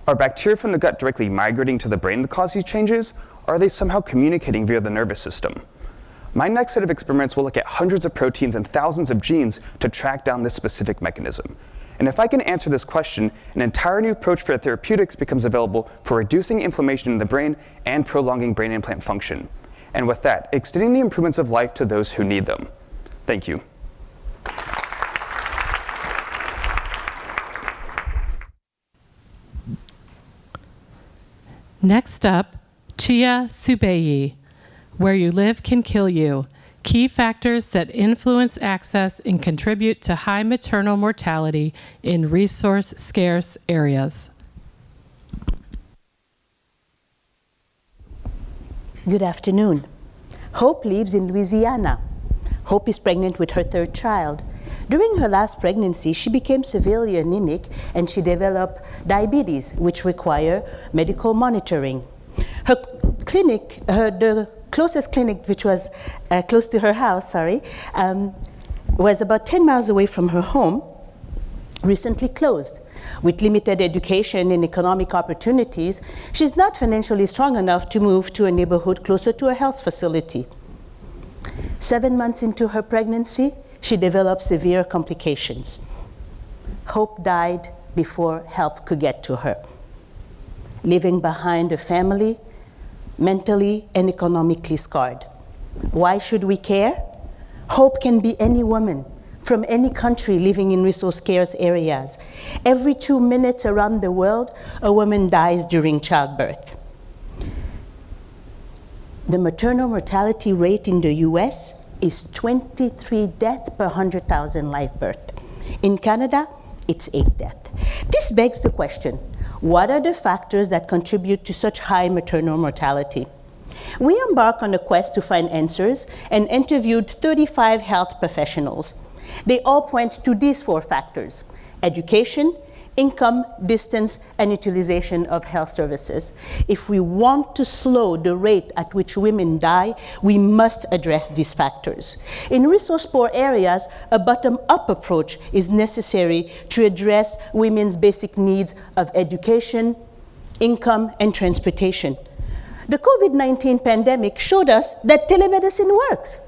Are bacteria from the gut directly migrating to the brain to cause these changes, or are they somehow communicating via the nervous system? My next set of experiments will look at hundreds of proteins and thousands of genes to track down this specific mechanism. And if I can answer this question, an entire new approach for therapeutics becomes available for reducing inflammation in the brain and prolonging brain implant function. And with that, extending the improvements of life to those who need them. Thank you. Next up, Chia Subeyi, Where You Live Can Kill You, Key Factors That Influence Access and Contribute to High Maternal Mortality in Resource-Scarce Areas. Good afternoon. Hope lives in Louisiana. Hope is pregnant with her third child. During her last pregnancy, she became severely anemic and she developed diabetes, which require medical monitoring. Her clinic, the closest clinic, which was close to her house, was about 10 miles away from her home, recently closed. With limited education and economic opportunities, she's not financially strong enough to move to a neighborhood closer to a health facility. 7 months into her pregnancy, she developed severe complications. Hope died before help could get to her, leaving behind a family mentally and economically scarred. Why should we care? Hope can be any woman from any country living in resource-scarce areas. Every 2 minutes around the world, a woman dies during childbirth. The maternal mortality rate in the US is 23 deaths per 100,000 live births. In Canada, it's 8 deaths. This begs the question, what are the factors that contribute to such high maternal mortality? We embarked on a quest to find answers and interviewed 35 health professionals. They all point to these 4 factors: education, income, distance, and utilization of health services. If we want to slow the rate at which women die, we must address these factors. In resource-poor areas, a bottom-up approach is necessary to address women's basic needs of education, income, and transportation. The COVID-19 pandemic showed us that telemedicine works,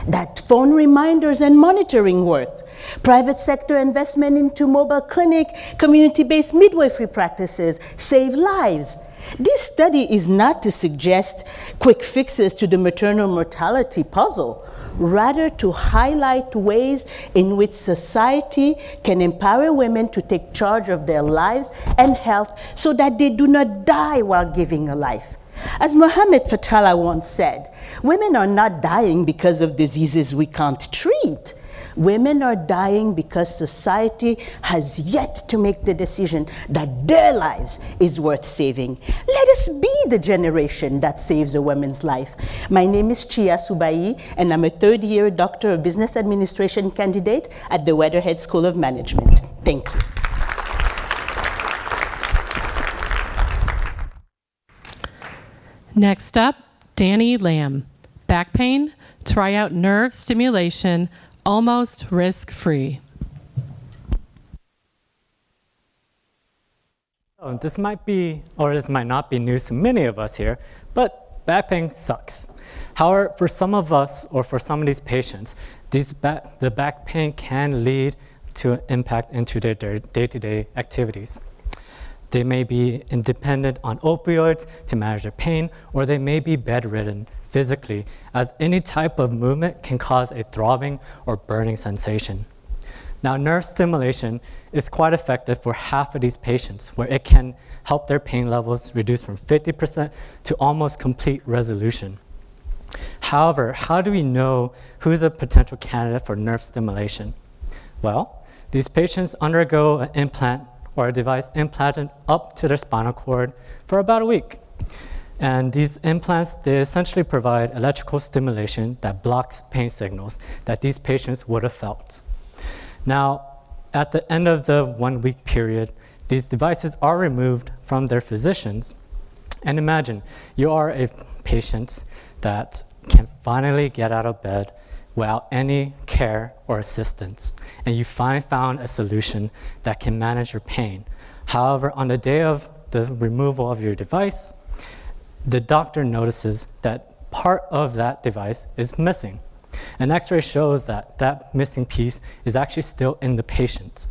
that phone reminders and monitoring worked. Private sector investment into mobile clinic, community-based midwifery practices save lives. This study is not to suggest quick fixes to the maternal mortality puzzle, rather to highlight ways in which society can empower women to take charge of their lives and health so that they do not die while giving a life. As Mohammed Fatala once said, women are not dying because of diseases we can't treat. Women are dying because society has yet to make the decision that their lives is worth saving. Let us be the generation that saves a woman's life. My name is Chia Subai, and I'm a third-year Doctor of Business Administration candidate at the Weatherhead School of Management. Thank you. Next up, Danny Lamb. Back pain? Try out nerve stimulation, almost risk-free. Oh, this might be, or this might not be news to many of us here, but back pain sucks. However, for some of us, or for some of these patients, the back pain can lead to an impact into their day-to-day activities. They may be dependent on opioids to manage their pain, or they may be bedridden physically, as any type of movement can cause a throbbing or burning sensation. Now, nerve stimulation is quite effective for half of these patients, where it can help their pain levels reduce from 50% to almost complete resolution. However, how do we know who's a potential candidate for nerve stimulation? Well, these patients undergo an implant or a device implanted up to their spinal cord for about a week. And these implants, they essentially provide electrical stimulation that blocks pain signals that these patients would have felt. Now, at the end of the 1 week period, these devices are removed from their physicians. And imagine you are a patient that can finally get out of bed without any care or assistance, and you finally found a solution that can manage your pain. However, on the day of the removal of your device, the doctor notices that part of that device is missing. An X-ray shows that that missing piece is actually still in the patient.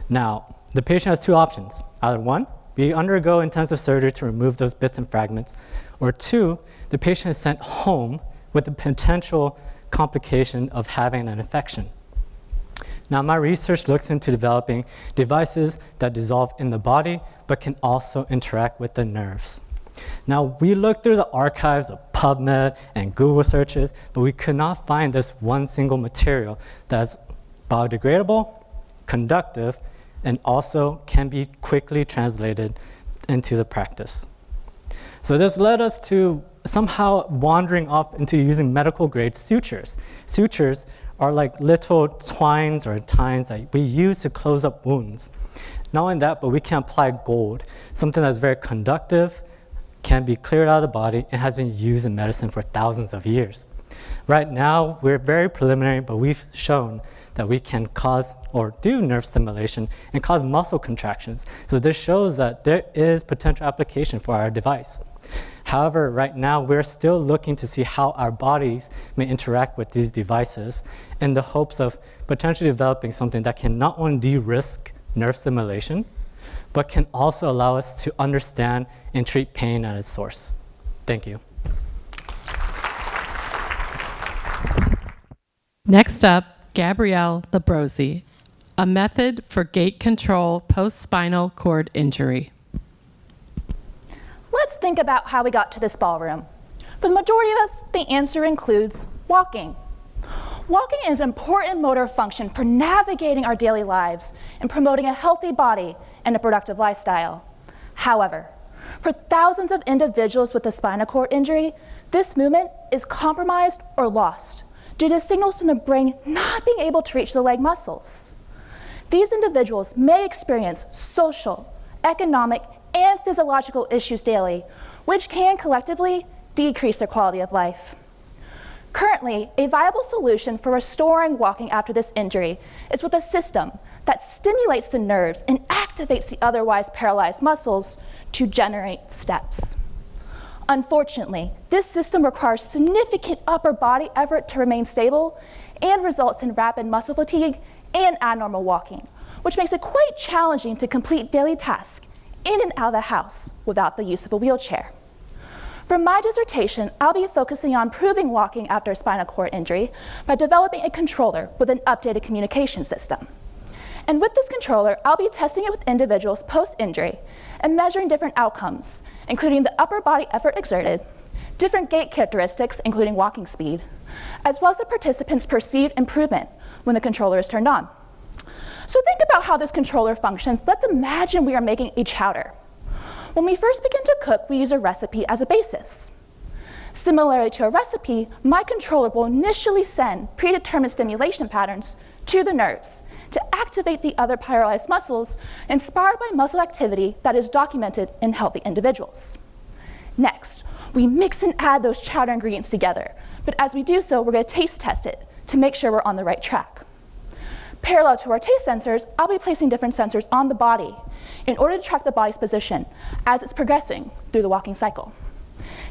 Now, the patient has two options. Either one, we undergo intensive surgery to remove those bits and fragments, or two, the patient is sent home with the potential complication of having an infection. Now, my research looks into developing devices that dissolve in the body, but can also interact with the nerves. Now, we looked through the archives of PubMed and Google searches, but we could not find this one single material that's biodegradable, conductive, and also can be quickly translated into the practice. So this led us to somehow wandering off into using medical grade sutures. Sutures are like little twines or tines that we use to close up wounds. Not only that, but we can apply gold, something that's very conductive, can be cleared out of the body, and has been used in medicine for thousands of years. Right now, we're very preliminary, but we've shown that we can cause or do nerve stimulation and cause muscle contractions. So this shows that there is potential application for our device. However, right now, we're still looking to see how our bodies may interact with these devices in the hopes of potentially developing something that can not only de-risk nerve stimulation, but can also allow us to understand and treat pain at its source. Thank you. Next up, Gabrielle Labrosi, a method for gait control post-spinal cord injury. Let's think about how we got to this ballroom. For the majority of us, the answer includes walking. Walking is an important motor function for navigating our daily lives and promoting a healthy body and a productive lifestyle. However, for thousands of individuals with a spinal cord injury, this movement is compromised or lost due to signals from the brain not being able to reach the leg muscles. These individuals may experience social, economic, and physiological issues daily, which can collectively decrease their quality of life. Currently, a viable solution for restoring walking after this injury is with a system that stimulates the nerves and activates the otherwise paralyzed muscles to generate steps. Unfortunately, this system requires significant upper body effort to remain stable and results in rapid muscle fatigue and abnormal walking, which makes it quite challenging to complete daily tasks in and out of the house without the use of a wheelchair. For my dissertation, I'll be focusing on improving walking after a spinal cord injury by developing a controller with an updated communication system. And with this controller, I'll be testing it with individuals post-injury and measuring different outcomes, including the upper body effort exerted, different gait characteristics, including walking speed, as well as the participants' perceived improvement when the controller is turned on. So think about how this controller functions. Let's imagine we are making a chowder. When we first begin to cook, we use a recipe as a basis. Similarly to a recipe, my controller will initially send predetermined stimulation patterns to the nerves to activate the other pyrolyzed muscles inspired by muscle activity that is documented in healthy individuals. Next, we mix and add those chowder ingredients together, but as we do so, we're going to taste test it to make sure we're on the right track. Parallel to our taste sensors, I'll be placing different sensors on the body in order to track the body's position as it's progressing through the walking cycle.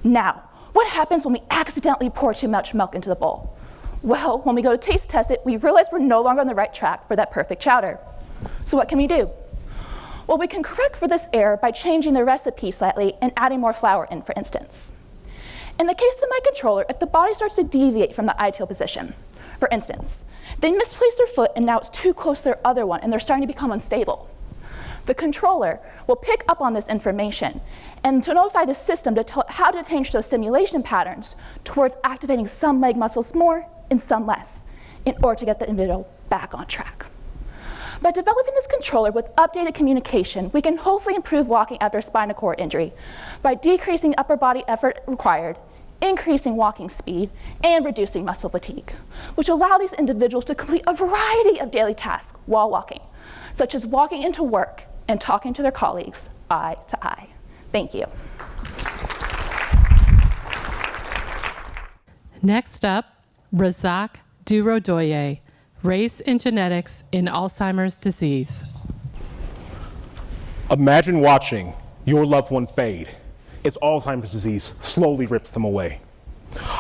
Now, what happens when we accidentally pour too much milk into the bowl? Well, when we go to taste test it, we realize we're no longer on the right track for that perfect chowder. So what can we do? Well, we can correct for this error by changing the recipe slightly and adding more flour in, for instance. In the case of my controller, if the body starts to deviate from the ideal position, for instance, they misplaced their foot and now it's too close to their other one and they're starting to become unstable. The controller will pick up on this information and to notify the system to tell it how to change those stimulation patterns towards activating some leg muscles more and some less in order to get the individual back on track. By developing this controller with updated communication, we can hopefully improve walking after spinal cord injury by decreasing upper body effort required, increasing walking speed, and reducing muscle fatigue, which allow these individuals to complete a variety of daily tasks while walking, such as walking into work and talking to their colleagues eye to eye. Thank you. Next up, Razak Durodoye, Race and Genetics in Alzheimer's Disease. Imagine watching your loved one fade as Alzheimer's disease slowly rips them away.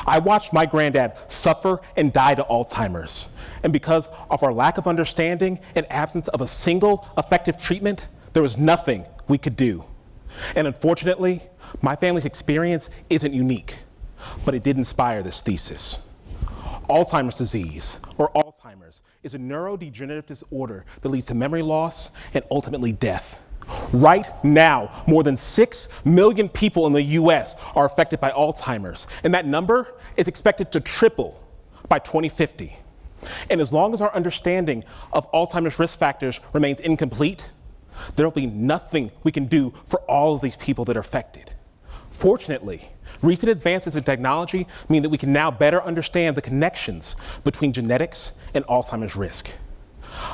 I watched my granddad suffer and die to Alzheimer's. And because of our lack of understanding and absence of a single effective treatment, there was nothing we could do. And unfortunately, my family's experience isn't unique, but it did inspire this thesis. Alzheimer's disease, or Alzheimer's, is a neurodegenerative disorder that leads to memory loss and ultimately death. Right now, more than 6 million people in the US are affected by Alzheimer's, and that number is expected to triple by 2050. And as long as our understanding of Alzheimer's risk factors remains incomplete, there will be nothing we can do for all of these people that are affected. Fortunately, recent advances in technology mean that we can now better understand the connections between genetics and Alzheimer's risk.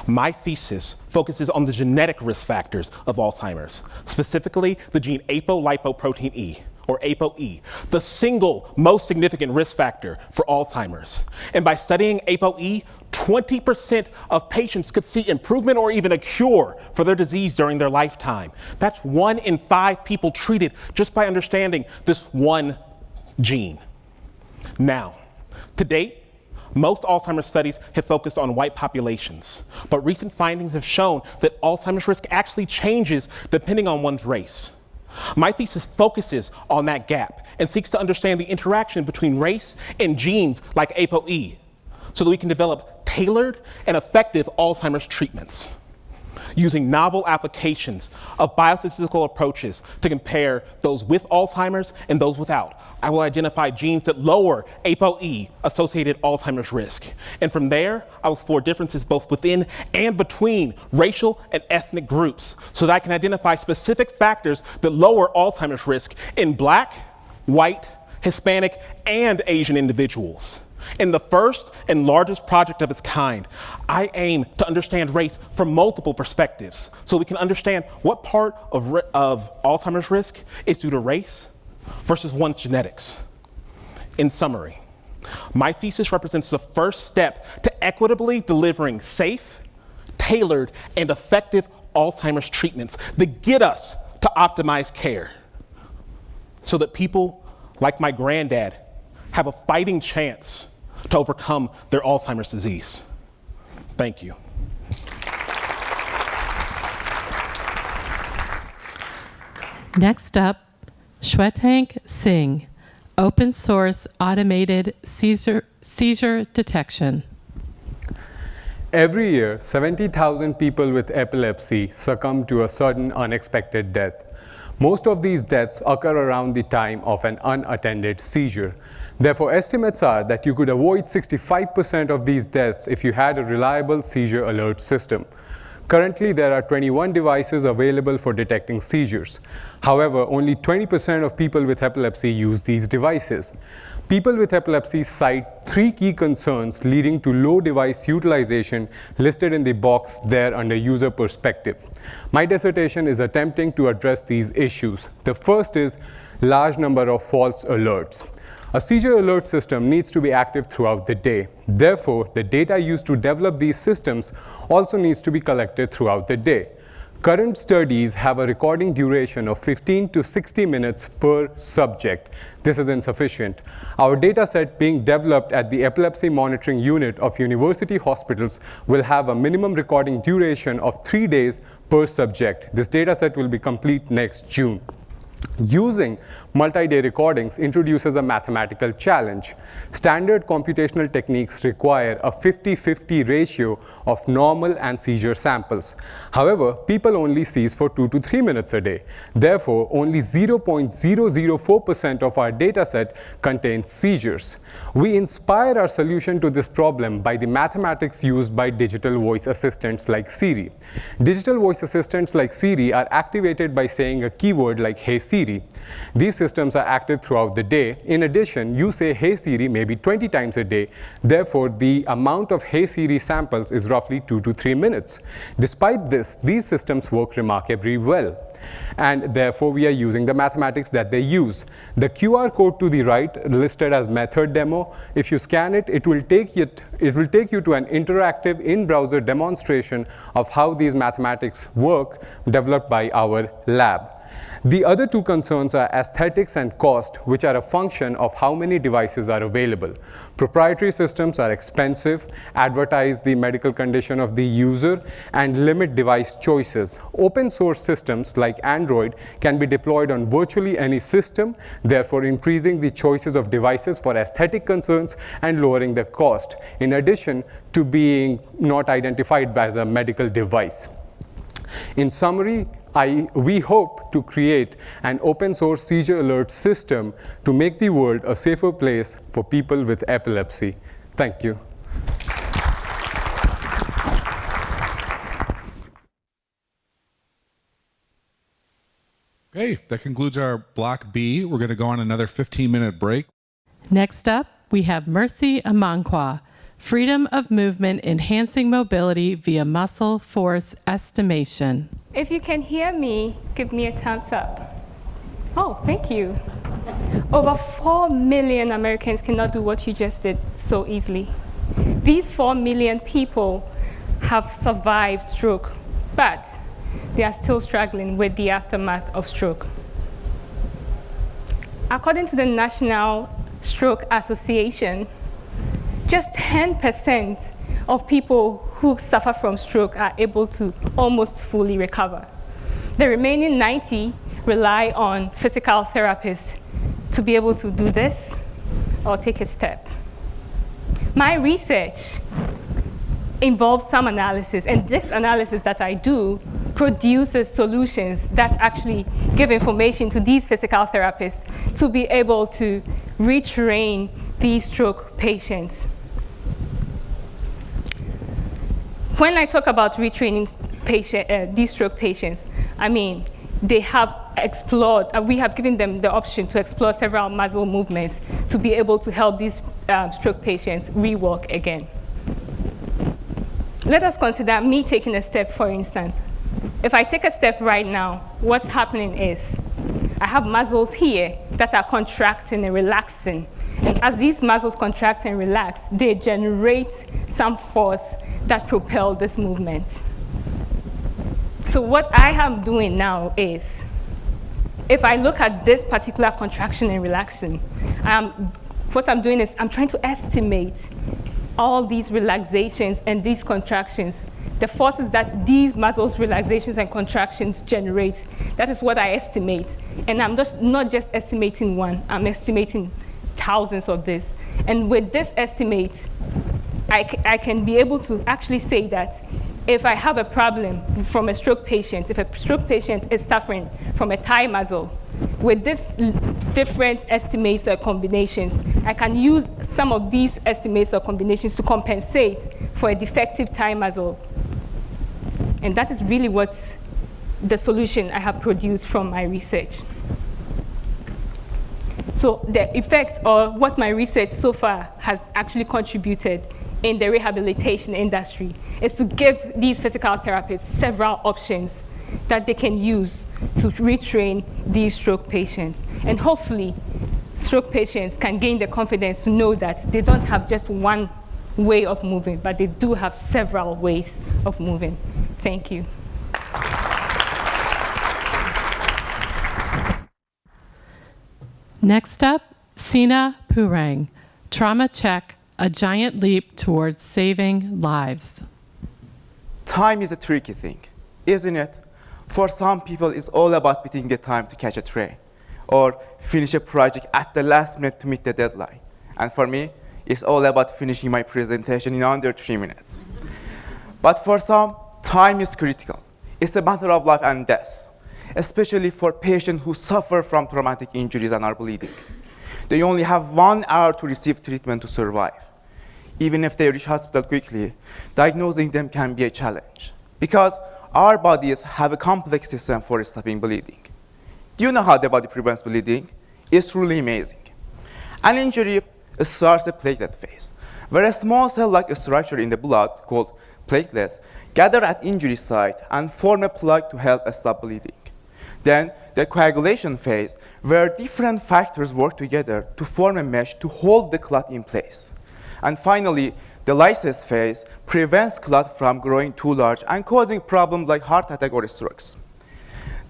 My thesis focuses on the genetic risk factors of Alzheimer's, specifically the gene apolipoprotein E, or ApoE, the single most significant risk factor for Alzheimer's. And by studying ApoE, 20% of patients could see improvement or even a cure for their disease during their lifetime. That's 1 in 5 people treated just by understanding this one gene. Now, to date, most Alzheimer's studies have focused on white populations, but recent findings have shown that Alzheimer's risk actually changes depending on one's race. My thesis focuses on that gap and seeks to understand the interaction between race and genes like ApoE so that we can develop tailored and effective Alzheimer's treatments. Using novel applications of biostatistical approaches to compare those with Alzheimer's and those without, I will identify genes that lower ApoE-associated Alzheimer's risk. And from there, I will explore differences both within and between racial and ethnic groups so that I can identify specific factors that lower Alzheimer's risk in Black, white, Hispanic, and Asian individuals. In the first and largest project of its kind, I aim to understand race from multiple perspectives so we can understand what part of Alzheimer's risk is due to race versus one's genetics. In summary, my thesis represents the first step to equitably delivering safe, tailored, and effective Alzheimer's treatments that get us to optimize care so that people like my granddad have a fighting chance to overcome their Alzheimer's disease. Thank you. Next up, Shwetank Singh, Open Source Automated Seizure Detection. Every year, 70,000 people with epilepsy succumb to a sudden unexpected death. Most of these deaths occur around the time of an unattended seizure. Therefore, estimates are that you could avoid 65% of these deaths if you had a reliable seizure alert system. Currently, there are 21 devices available for detecting seizures. However, only 20% of people with epilepsy use these devices. People with epilepsy cite 3 key concerns leading to low device utilization listed in the box there under user perspective. My dissertation is attempting to address these issues. The first is large number of false alerts. A seizure alert system needs to be active throughout the day. Therefore, the data used to develop these systems also needs to be collected throughout the day. Current studies have a recording duration of 15 to 60 minutes per subject. This is insufficient. Our data set being developed at the Epilepsy Monitoring Unit of university hospitals will have a minimum recording duration of 3 days per subject. This data set will be complete next June. Using multi-day recordings introduces a mathematical challenge. Standard computational techniques require a 50-50 ratio of normal and seizure samples. However, people only seize for 2 to 3 minutes a day. Therefore, only 0.004% of our data set contains seizures. We inspire our solution to this problem by the mathematics used by digital voice assistants like Siri. Digital voice assistants like Siri are activated by saying a keyword like "Hey Siri." These systems are active throughout the day. In addition, you say "Hey Siri" maybe 20 times a day. Therefore, the amount of "Hey Siri" samples is roughly 2 to 3 minutes. Despite this, these systems work remarkably well. And therefore, we are using the mathematics that they use. The QR code to the right, listed as method demo, if you scan it, it will take you to an interactive in-browser demonstration of how these mathematics work, developed by our lab. The other 2 concerns are aesthetics and cost, which are a function of how many devices are available. Proprietary systems are expensive, advertise the medical condition of the user, and limit device choices. Open source systems like Android can be deployed on virtually any system, therefore increasing the choices of devices for aesthetic concerns and lowering the cost, in addition to being not identified as a medical device. In summary, we hope to create an open source seizure alert system to make the world a safer place for people with epilepsy. Thank you. Okay, that concludes our Block B. We're going to go on another 15-minute break. Next up, we have Mercy Amankwa, Freedom of Movement Enhancing Mobility via Muscle Force Estimation. If you can hear me, give me a thumbs up. Oh, thank you. Over 4 million Americans cannot do what you just did so easily. These 4 million people have survived stroke, but they are still struggling with the aftermath of stroke. According to the National Stroke Association, just 10% of people who suffer from stroke are able to almost fully recover. The remaining 90 rely on physical therapists to be able to do this or take a step. My research involves some analysis, and this analysis that I do produces solutions that actually give information to these physical therapists to be able to retrain these stroke patients. When I talk about retraining these stroke patients, I mean, they have explored, we have given them the option to explore several muscle movements to be able to help these stroke patients rewalk again. Let us consider me taking a step, for instance. If I take a step right now, what's happening is I have muscles here that are contracting and relaxing. And as these muscles contract and relax, they generate some force that propel this movement. So what I am doing now is, if I look at this particular contraction and relaxing, what I'm doing is I'm trying to estimate all these relaxations and these contractions, the forces that these muscles relaxations and contractions generate. That is what I estimate. And I'm just not just estimating one, I'm estimating thousands of this. And with this estimate, I can be able to actually say that if I have a problem from a stroke patient, if a stroke patient is suffering from a thigh muscle, with these different estimates or combinations, I can use some of these estimates or combinations to compensate for a defective thigh muscle. And that is really what the solution I have produced from my research. So the effect or what my research so far has actually contributed in the rehabilitation industry is to give these physical therapists several options that they can use to retrain these stroke patients. And hopefully, stroke patients can gain the confidence to know that they don't have just one way of moving, but they do have several ways of moving. Thank you. Next up, Sina Purang, Trauma Check, a giant leap towards saving lives. Time is a tricky thing, isn't it? For some people, it's all about beating the time to catch a train or finish a project at the last minute to meet the deadline. And for me, it's all about finishing my presentation in under 3 minutes. But for some, time is critical. It's a matter of life and death, especially for patients who suffer from traumatic injuries and are bleeding. They only have 1 hour to receive treatment to survive. Even if they reach hospital quickly, diagnosing them can be a challenge because our bodies have a complex system for stopping bleeding. Do you know how the body prevents bleeding? It's really amazing. An injury starts the platelet phase, where a small cell-like structure in the blood called platelets gather at injury site and form a plug to help stop bleeding. Then the coagulation phase, where different factors work together to form a mesh to hold the clot in place. And finally, the lysis phase prevents clot from growing too large and causing problems like heart attack or strokes.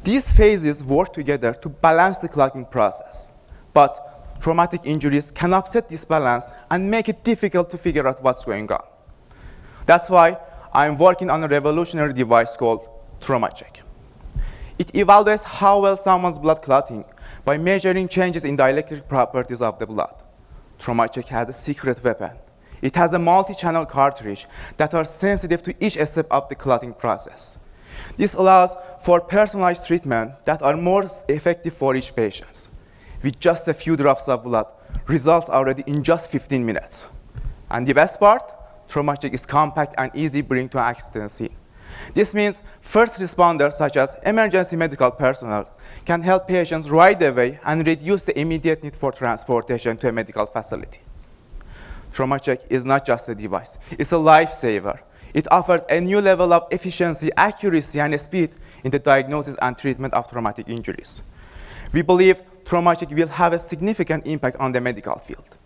These phases work together to balance the clotting process. But traumatic injuries can upset this balance and make it difficult to figure out what's going on. That's why I'm working on a revolutionary device called Trauma Check. It evaluates how well someone's blood clotting by measuring changes in the electric properties of the blood. Trauma Check has a secret weapon. It has a multi-channel cartridge that are sensitive to each step of the clotting process. This allows for personalized treatment that are more effective for each patient. With just a few drops of blood, results are ready in just 15 minutes. And the best part, Trauma Check is compact and easy to bring to an accident scene. This means first responders, such as emergency medical personnel, can help patients right away and reduce the immediate need for transportation to a medical facility. Trauma Check is not just a device, it's a lifesaver. It offers a new level of efficiency, accuracy, and speed in the diagnosis and treatment of traumatic injuries. We believe Trauma Check will have a significant impact on the medical field.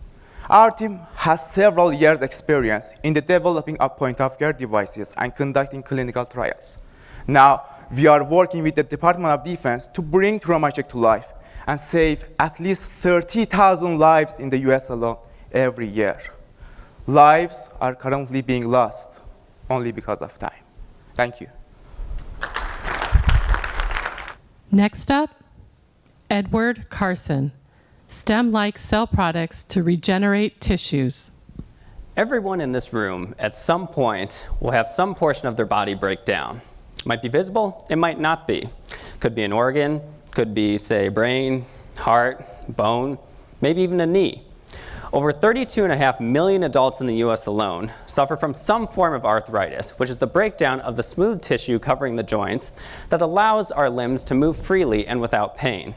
Our team has several years' experience in the developing of point-of-care devices and conducting clinical trials. Now, we are working with the Department of Defense to bring Trauma Check to life and save at least 30,000 lives in the US alone every year. Lives are currently being lost only because of time. Thank you. Next up, Edward Carson, stem-like cell products to regenerate tissues. Everyone in this room at some point will have some portion of their body break down. It might be visible, it might not be. Could be an organ, could be, say, brain, heart, bone, maybe even a knee. Over 32.5 million adults in the US alone suffer from some form of arthritis, which is the breakdown of the smooth tissue covering the joints that allows our limbs to move freely and without pain.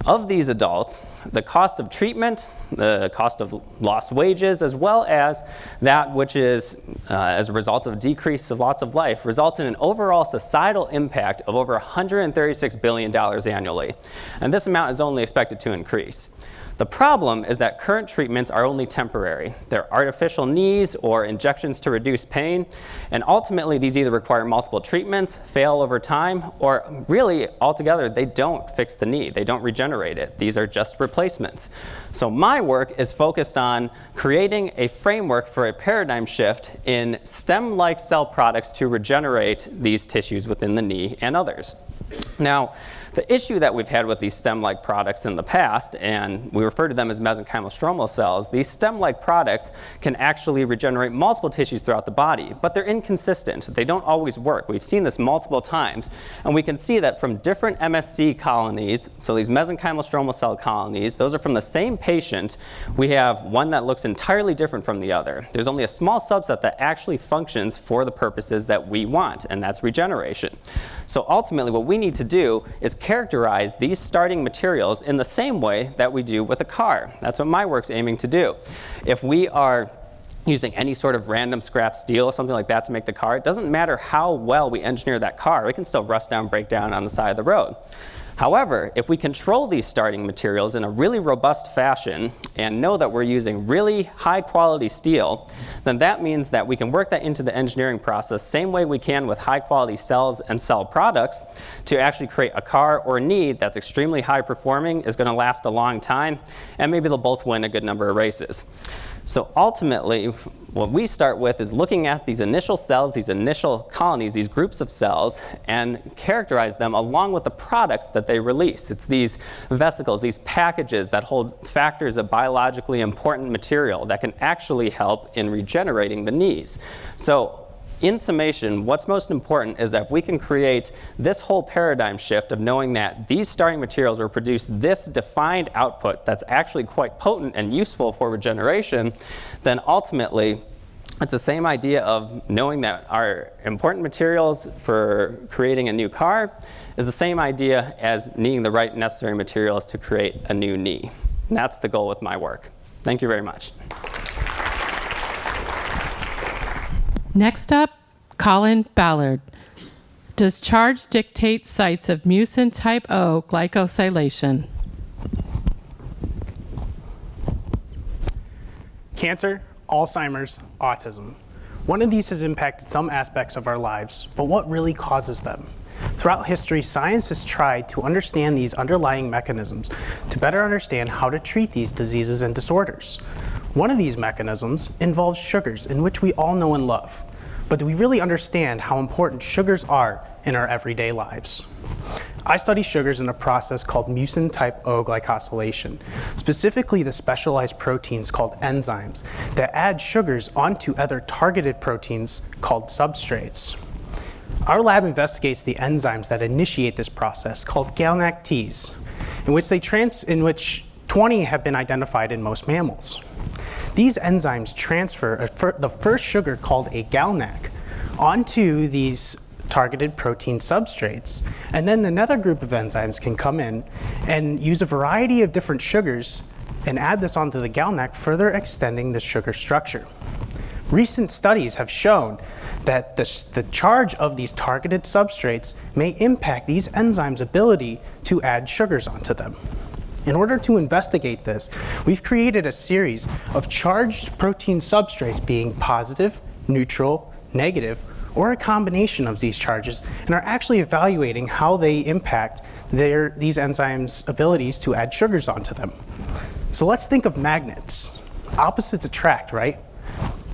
Of these adults, the cost of treatment, the cost of lost wages, as well as that which is as a result of decrease of loss of life, results in an overall societal impact of over $136 billion annually. And this amount is only expected to increase. The problem is that current treatments are only temporary. They're artificial knees or injections to reduce pain, and ultimately these either require multiple treatments, fail over time, or really altogether they don't fix the knee, they don't regenerate it. These are just replacements. So my work is focused on creating a framework for a paradigm shift in stem-like cell products to regenerate these tissues within the knee and others. Now, The issue that we've had with these stem-like products in the past, and we refer to them as mesenchymal stromal cells, these stem-like products can actually regenerate multiple tissues throughout the body, but they're inconsistent. They don't always work. We've seen this multiple times, and we can see that from different MSC colonies, so these mesenchymal stromal cell colonies, those are from the same patient, we have one that looks entirely different from the other. There's only a small subset that actually functions for the purposes that we want, and that's regeneration. So ultimately what we need to do is characterize these starting materials in the same way that we do with a car. That's what my work's aiming to do. If we are using any sort of random scrap steel or something like that to make the car, it doesn't matter how well we engineer that car, it can still rust down, break down on the side of the road. However, if we control these starting materials in a really robust fashion and know that we're using really high quality steel, then that means that we can work that into the engineering process same way we can with high quality cells and cell products to actually create a car or knee that's extremely high performing, is going to last a long time, and maybe they'll both win a good number of races. So ultimately, what we start with is looking at these initial cells, these initial colonies, these groups of cells, and characterize them along with the products that they release. It's these vesicles, these packages that hold factors of biologically important material that can actually help in regenerating the knees. So in summation, what's most important is that if we can create this whole paradigm shift of knowing that these starting materials will produce this defined output that's actually quite potent and useful for regeneration, then ultimately it's the same idea of knowing that our important materials for creating a new car is the same idea as needing the right necessary materials to create a new knee. And that's the goal with my work. Thank you very much. Next up, Colin Ballard. Does charge dictate sites of mucin type O glycosylation? Cancer, Alzheimer's, autism. One of these has impacted some aspects of our lives, but what really causes them? Throughout history, science has tried to understand these underlying mechanisms to better understand how to treat these diseases and disorders. One of these mechanisms involves sugars, in which we all know and love. But do we really understand how important sugars are in our everyday lives? I study sugars in a process called mucin type O glycosylation, specifically the specialized proteins called enzymes that add sugars onto other targeted proteins called substrates. Our lab investigates the enzymes that initiate this process called GalNAc-Ts, in which 20 have been identified in most mammals. These enzymes transfer the first sugar called a GalNAc onto these targeted protein substrates, and then another group of enzymes can come in and use a variety of different sugars and add this onto the GalNAc, further extending the sugar structure. Recent studies have shown that the charge of these targeted substrates may impact these enzymes' ability to add sugars onto them. In order to investigate this, we've created a series of charged protein substrates being positive, neutral, negative, or a combination of these charges, and are actually evaluating how they impact these enzymes' abilities to add sugars onto them. So let's think of magnets. Opposites attract, right?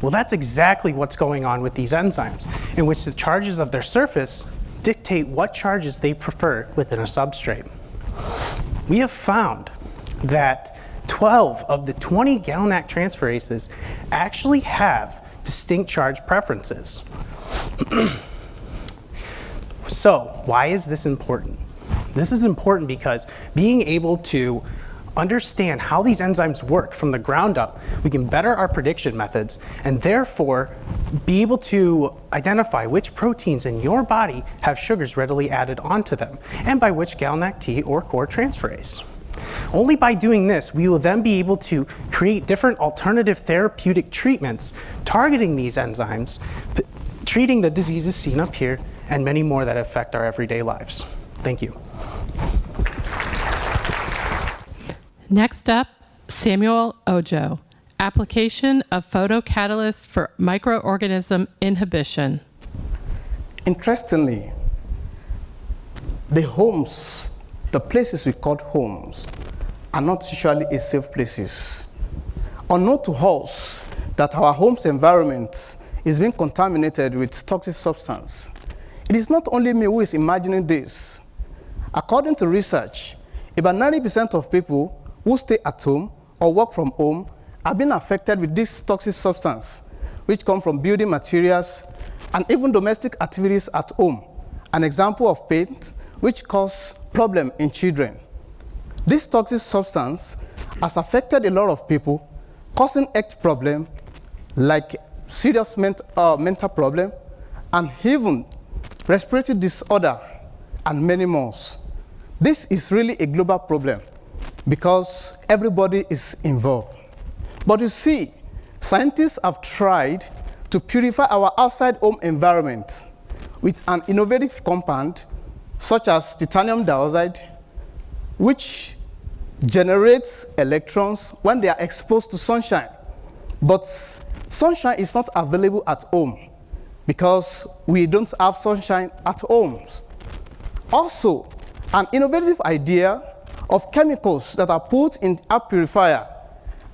Well, that's exactly what's going on with these enzymes, in which the charges of their surface dictate what charges they prefer within a substrate. We have found that 12 of the 20 GalNAc transferases actually have distinct charge preferences. So, why is this important? This is important because being able to understand how these enzymes work from the ground up, we can better our prediction methods and therefore be able to identify which proteins in your body have sugars readily added onto them and by which GalNAc-T or core transferase. Only by doing this, we will then be able to create different alternative therapeutic treatments targeting these enzymes, treating the diseases seen up here, and many more that affect our everyday lives. Thank you. Next up, Samuel Ojo. Application of photocatalysts for microorganism inhibition. Interestingly, the places we call homes are not usually safe places. Unknown to us that our home's environment is being contaminated with toxic substance. It is not only me who is imagining this. According to research, about 90% of people who stay at home or work from home have been affected with this toxic substance, which come from building materials and even domestic activities at home. An example of paint, which cause problem in children. This toxic substance has affected a lot of people, causing health problem like serious mental problem, and even respiratory disorder, and many more. This is really a global problem because everybody is involved. But you see, scientists have tried to purify our outside home environment with an innovative compound such as titanium dioxide, which generates electrons when they are exposed to sunshine. But sunshine is not available at home because we don't have sunshine at homes. Also, an innovative idea of chemicals that are put in air purifier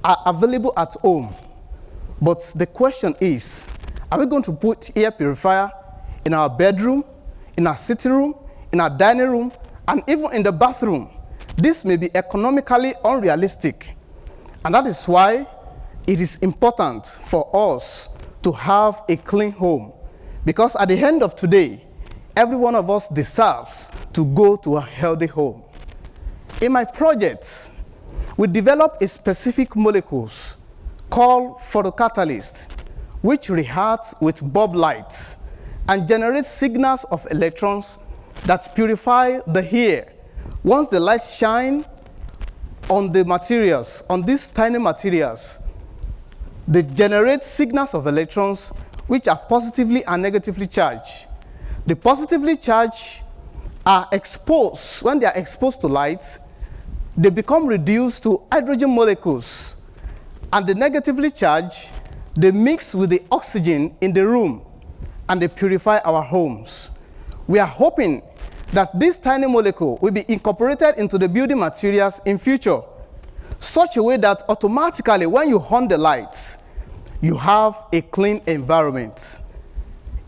are available at home. But the question is, are we going to put air purifier in our bedroom, in our sitting room, in our dining room, and even in the bathroom? This may be economically unrealistic. And that is why it is important for us to have a clean home. Because at the end of today, every one of us deserves to go to a healthy home. In my project, we developed a specific molecules called photocatalyst, which reacts with bulb lights and generates signals of electrons that purify the air. Once the lights shine on the materials, on these tiny materials, they generate signals of electrons which are positively and negatively charged. The positively charged are exposed. When they are exposed to light, they become reduced to hydrogen molecules. And the negatively charged, they mix with the oxygen in the room and they purify our homes. We are hoping that this tiny molecule will be incorporated into the building materials in future, such a way that automatically when you on the lights, you have a clean environment.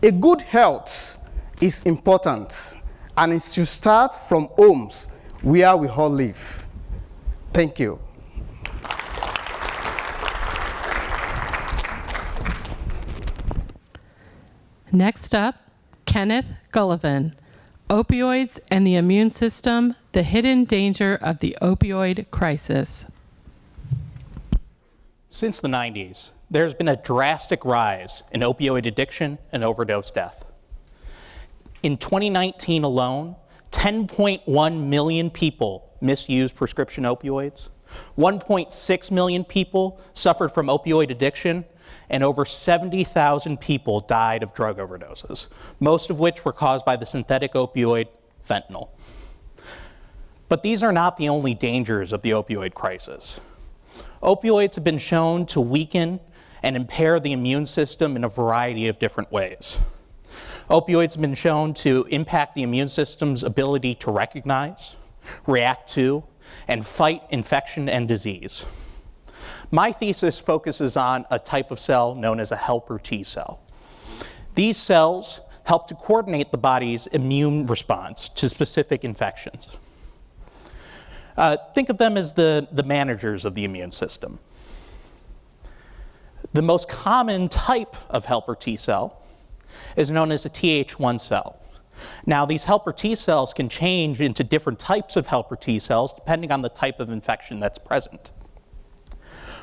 A good health is important, and it should start from homes where we all live. Thank you. Next up, Kenneth Gullivan, Opioids and the Immune System, the Hidden Danger of the Opioid Crisis. Since the 90s, there's been a drastic rise in opioid addiction and overdose death. In 2019 alone, 10.1 million people misused prescription opioids, 1.6 million people suffered from opioid addiction, and over 70,000 people died of drug overdoses, most of which were caused by the synthetic opioid fentanyl. But these are not the only dangers of the opioid crisis. Opioids have been shown to weaken and impair the immune system in a variety of different ways. Opioids have been shown to impact the immune system's ability to recognize, react to, and fight infection and disease. My thesis focuses on a type of cell known as a helper T cell. These cells help to coordinate the body's immune response to specific infections. Think of them as the managers of the immune system. The most common type of helper T cell is known as a Th1 cell. Now, these helper T cells can change into different types of helper T cells depending on the type of infection that's present.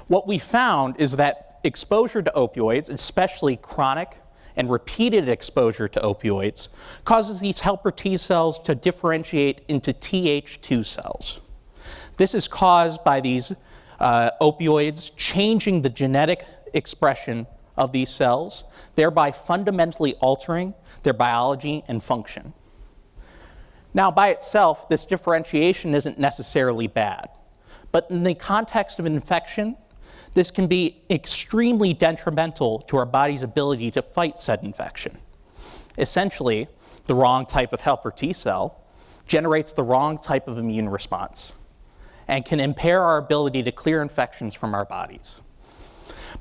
What we found is that exposure to opioids, especially chronic and repeated exposure to opioids, causes these helper T cells to differentiate into Th2 cells. This is caused by these opioids changing the genetic expression of these cells, thereby fundamentally altering their biology and function. Now, by itself, this differentiation isn't necessarily bad, but in the context of infection, this can be extremely detrimental to our body's ability to fight said infection. Essentially, the wrong type of helper T cell generates the wrong type of immune response and can impair our ability to clear infections from our bodies.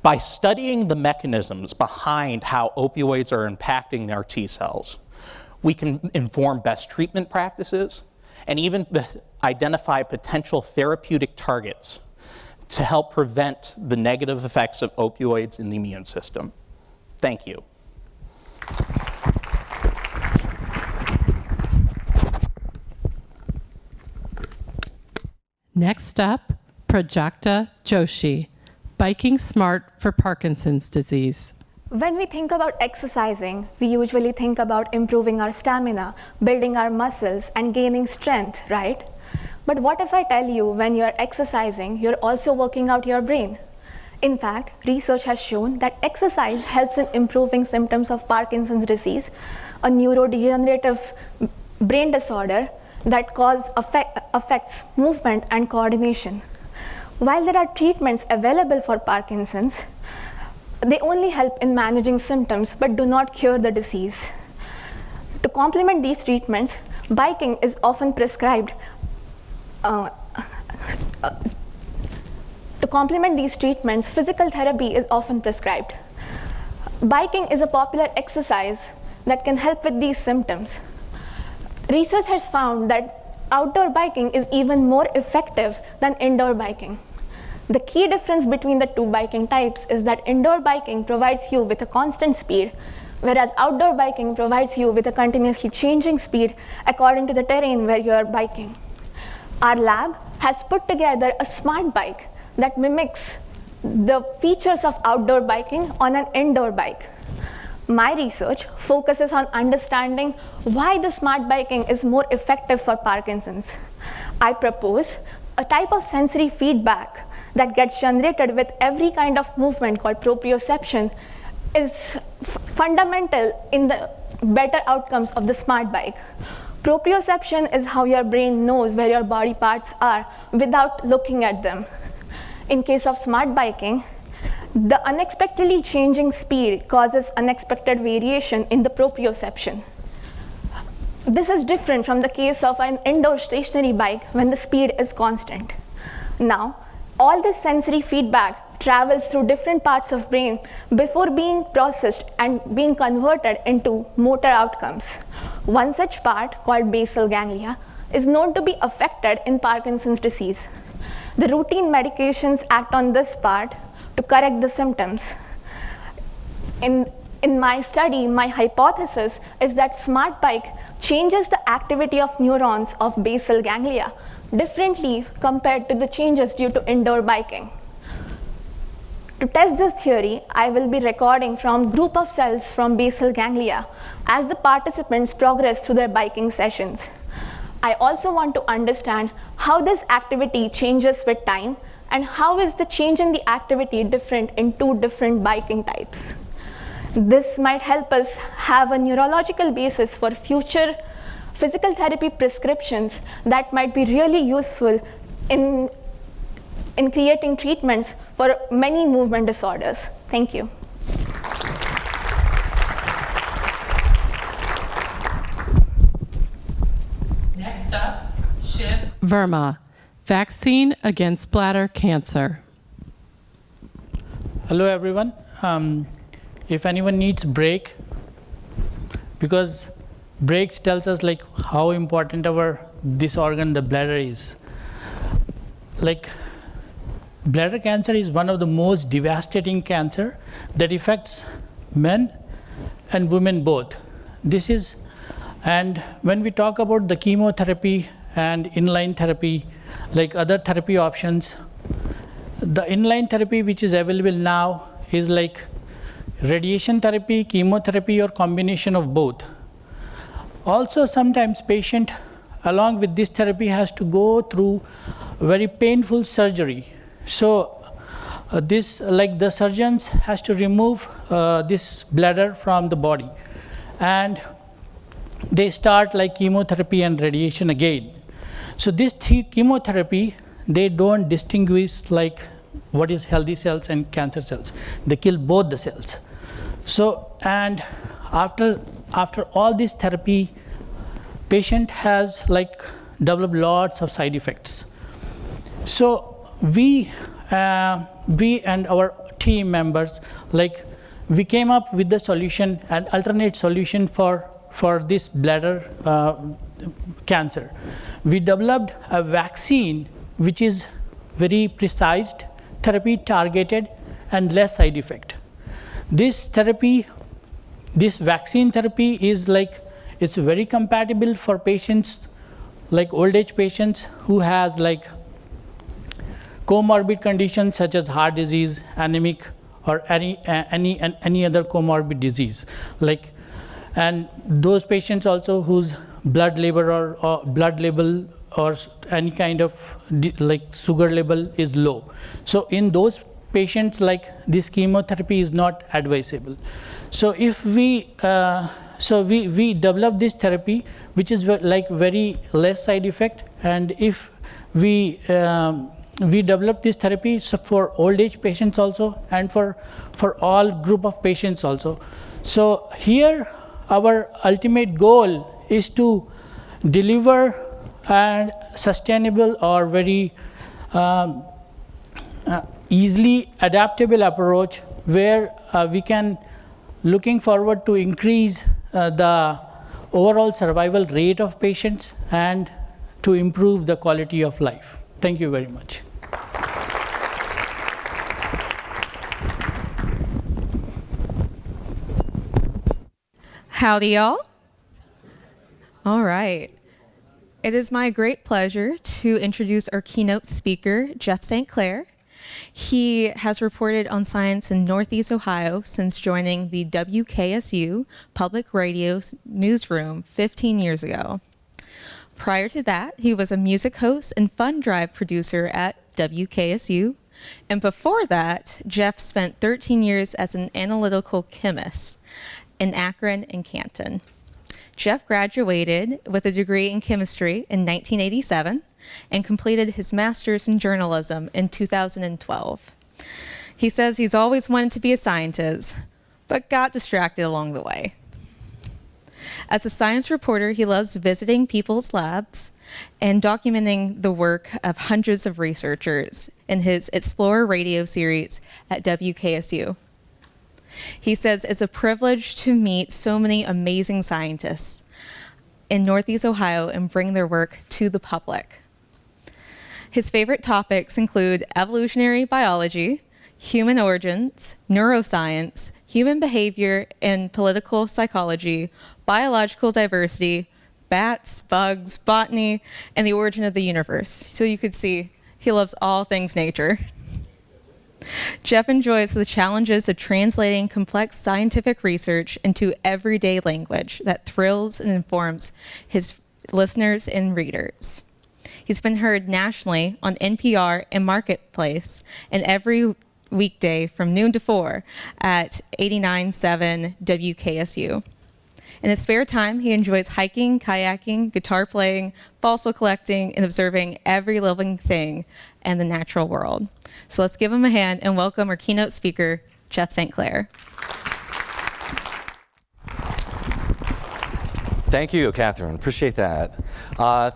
By studying the mechanisms behind how opioids are impacting our T cells, we can inform best treatment practices and even identify potential therapeutic targets to help prevent the negative effects of opioids in the immune system. Thank you. Next up, Prajakta Joshi, Biking Smart for Parkinson's disease. When we think about exercising, we usually think about improving our stamina, building our muscles, and gaining strength, right? But what if I tell you when you're exercising, you're also working out your brain? In fact, research has shown that exercise helps in improving symptoms of Parkinson's disease, a neurodegenerative brain disorder that affects movement and coordination. While there are treatments available for Parkinson's, they only help in managing symptoms but do not cure the disease. To complement these treatments, biking is often prescribed. To complement these treatments, physical therapy is often prescribed. Biking is a popular exercise that can help with these symptoms. Research has found that outdoor biking is even more effective than indoor biking. The key difference between the two biking types is that indoor biking provides you with a constant speed, whereas outdoor biking provides you with a continuously changing speed according to the terrain where you are biking. Our lab has put together a smart bike that mimics the features of outdoor biking on an indoor bike. My research focuses on understanding why the smart biking is more effective for Parkinson's. I propose a type of sensory feedback that gets generated with every kind of movement called proprioception is fundamental in the better outcomes of the smart bike. Proprioception is how your brain knows where your body parts are without looking at them. In case of smart biking, the unexpectedly changing speed causes unexpected variation in the proprioception. This is different from the case of an indoor stationary bike when the speed is constant. Now, all this sensory feedback travels through different parts of brain before being processed and being converted into motor outcomes. One such part, called basal ganglia, is known to be affected in Parkinson's disease. The routine medications act on this part to correct the symptoms. In my study, my hypothesis is that smart bike changes the activity of neurons of basal ganglia differently compared to the changes due to indoor biking. To test this theory, I will be recording from group of cells from basal ganglia as the participants progress through their biking sessions. I also want to understand how this activity changes with time and how is the change in the activity different in two different biking types. This might help us have a neurological basis for future physical therapy prescriptions that might be really useful in creating treatments for many movement disorders. Thank you. Next up, Shiv Verma, Vaccine Against Bladder Cancer. Hello everyone. If anyone needs break, because breaks tells us like how important this organ, the bladder, is. Like bladder cancer is one of the most devastating cancer that affects men and women both. And when we talk about the chemotherapy and inline therapy, like other therapy options, the inline therapy which is available now is like radiation therapy, chemotherapy, or combination of both. Also, sometimes patient along with this therapy has to go through very painful surgery. So the surgeons has to remove this bladder from the body, and they start like chemotherapy and radiation again. So this chemotherapy, they don't distinguish like what is healthy cells and cancer cells. They kill both the cells. So, and after all this therapy, patient has like developed lots of side effects. So we and our team members, like we came up with the solution, an alternate solution for for this bladder cancer. We developed a vaccine which is very precise therapy, targeted, and less side effect. This therapy, this vaccine therapy is like, it's very compatible for patients like old age patients who has like comorbid conditions such as heart disease, anemic, or any other comorbid disease. Like, and those patients also whose blood level or blood level or any kind of like sugar level is low. So in those patients, like this chemotherapy is not advisable. So if we we develop this therapy which is like very less side effect, and if we develop this therapy so for old age patients also, and for all group of patients also. So here our ultimate goal is to deliver a sustainable or very easily adaptable approach where we can looking forward to increase the overall survival rate of patients and to improve the quality of life. Thank you very much. Howdy, y'all. All right. It is my great pleasure to introduce our keynote speaker, Jeff St. Clair. He has reported on science in Northeast Ohio since joining the WKSU Public Radio newsroom 15 years ago. Prior to that, he was a music host and fund drive producer at WKSU. And before that, Jeff spent 13 years as an analytical chemist in Akron and Canton. Jeff graduated with a degree in chemistry in 1987 and completed his master's in journalism in 2012. He says he's always wanted to be a scientist, but got distracted along the way. As a science reporter, he loves visiting people's labs and documenting the work of hundreds of researchers in his Explorer radio series at WKSU. He says it's a privilege to meet so many amazing scientists in Northeast Ohio and bring their work to the public. His favorite topics include evolutionary biology, human origins, neuroscience, human behavior and political psychology, biological diversity, bats, bugs, botany, and the origin of the universe. So you could see he loves all things nature. Jeff enjoys the challenges of translating complex scientific research into everyday language that thrills and informs his listeners and readers. He's been heard nationally on NPR and Marketplace, and every weekday from noon to 4 at 89.7 WKSU. In his spare time, he enjoys hiking, kayaking, guitar playing, fossil collecting, and observing every living thing in the natural world. So let's give him a hand and welcome our keynote speaker, Jeff St. Clair. Thank you, Catherine. Appreciate that.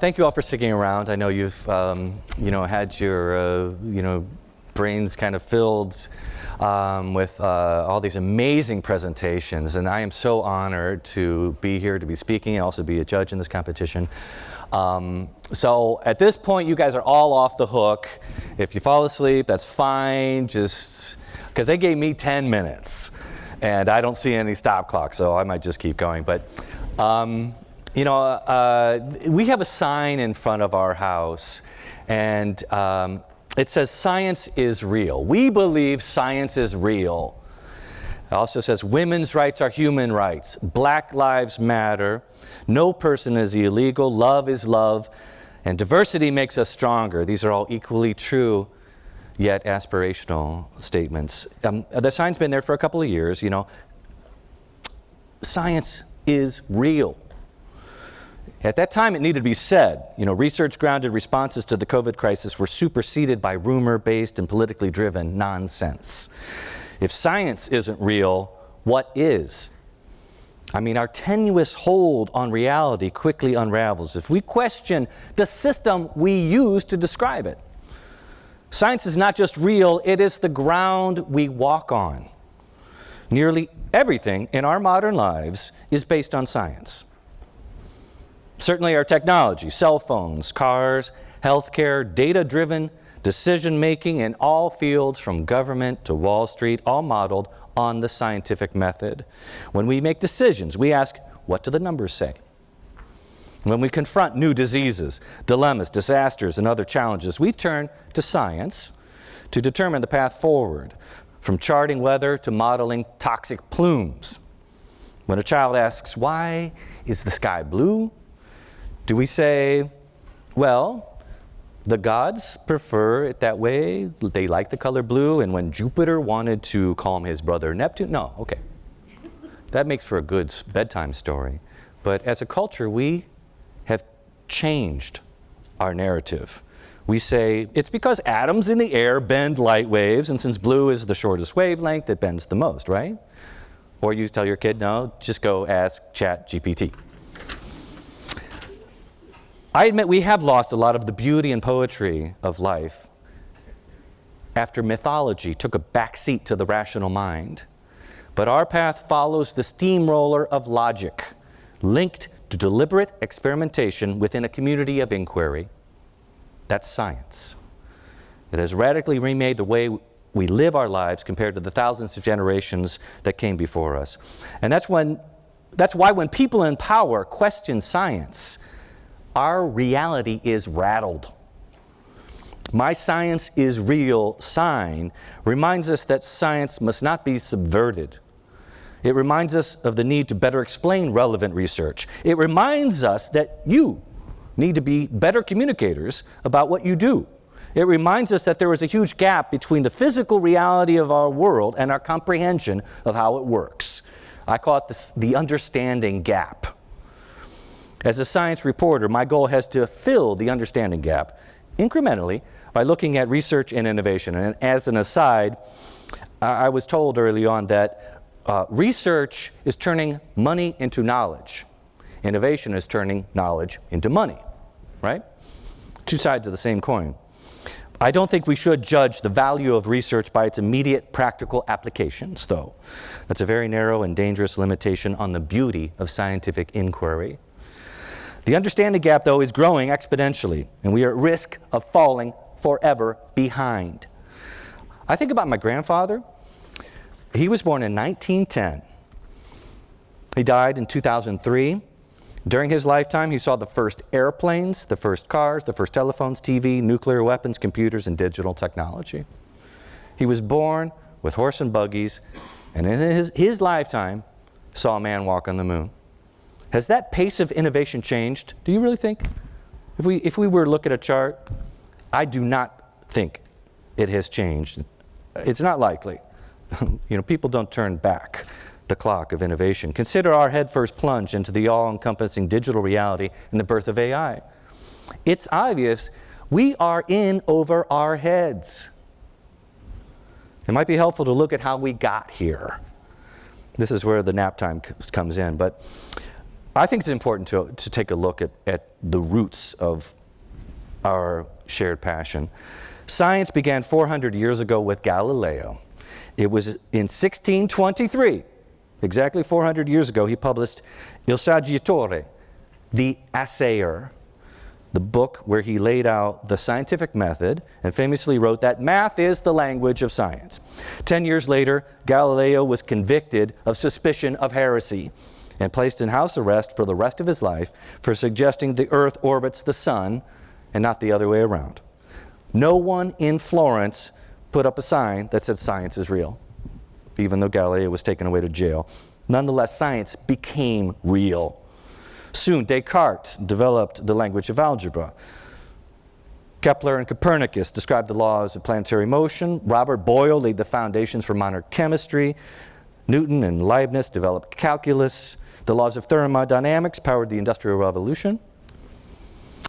Thank you all for sticking around. I know you've, had your, brains kind of filled with all these amazing presentations, and I am so honored to be here, to be speaking, and also be a judge in this competition. So at this point, you guys are all off the hook. If you fall asleep, that's fine, just because they gave me 10 minutes, and I don't see any stop clock, so I might just keep going. But we have a sign in front of our house, and it says, "Science is real." We believe science is real. It also says, "Women's rights are human rights. Black lives matter. No person is illegal. Love is love. And diversity makes us stronger." These are all equally true, yet aspirational statements. The sign's been there for a couple of years. Science is real. At that time, it needed to be said. Research-grounded responses to the COVID crisis were superseded by rumor-based and politically driven nonsense. If science isn't real, what is? Our tenuous hold on reality quickly unravels if we question the system we use to describe it. Science is not just real, it is the ground we walk on. Nearly everything in our modern lives is based on science. Certainly our technology, cell phones, cars, healthcare, data-driven decision-making in all fields from government to Wall Street, all modeled on the scientific method. When we make decisions, we ask, what do the numbers say? When we confront new diseases, dilemmas, disasters, and other challenges, we turn to science to determine the path forward, from charting weather to modeling toxic plumes. When a child asks, why is the sky blue? Do we say, well, the gods prefer it that way, they like the color blue, and when Jupiter wanted to calm his brother Neptune? No, okay. That makes for a good bedtime story. But as a culture, we have changed our narrative. We say, it's because atoms in the air bend light waves, and since blue is the shortest wavelength, it bends the most, right? Or you tell your kid, no, just go ask ChatGPT. I admit we have lost a lot of the beauty and poetry of life after mythology took a backseat to the rational mind. But our path follows the steamroller of logic, linked to deliberate experimentation within a community of inquiry. That's science. It has radically remade the way we live our lives compared to the thousands of generations that came before us. And that's why when people in power question science, our reality is rattled. My science is real sign reminds us that science must not be subverted. It reminds us of the need to better explain relevant research. It reminds us that you need to be better communicators about what you do. It reminds us that there is a huge gap between the physical reality of our world and our comprehension of how it works. I call it the understanding gap. As a science reporter, my goal has to fill the understanding gap incrementally by looking at research and innovation. And as an aside, I was told early on that research is turning money into knowledge. Innovation is turning knowledge into money, right? Two sides of the same coin. I don't think we should judge the value of research by its immediate practical applications, though. That's a very narrow and dangerous limitation on the beauty of scientific inquiry. The understanding gap, though, is growing exponentially, and we are at risk of falling forever behind. I think about my grandfather. He was born in 1910. He died in 2003. During his lifetime, he saw the first airplanes, the first cars, the first telephones, TV, nuclear weapons, computers, and digital technology. He was born with horse and buggies, and in his lifetime, saw a man walk on the moon. Has that pace of innovation changed? Do you really think? If we were to look at a chart, I do not think it has changed. It's not likely. People don't turn back the clock of innovation. Consider our headfirst plunge into the all-encompassing digital reality and the birth of AI. It's obvious we are in over our heads. It might be helpful to look at how we got here. This is where the nap time comes in. But I think it's important to take a look at the roots of our shared passion. Science began 400 years ago with Galileo. It was in 1623, exactly 400 years ago, he published Il Saggiatore, the Assayer, the book where he laid out the scientific method and famously wrote that math is the language of science. 10 years later, Galileo was convicted of suspicion of heresy and placed in house arrest for the rest of his life for suggesting the Earth orbits the sun and not the other way around. No one in Florence put up a sign that said science is real, even though Galileo was taken away to jail. Nonetheless, science became real. Soon, Descartes developed the language of algebra. Kepler and Copernicus described the laws of planetary motion. Robert Boyle laid the foundations for modern chemistry. Newton and Leibniz developed calculus. The laws of thermodynamics powered the Industrial Revolution.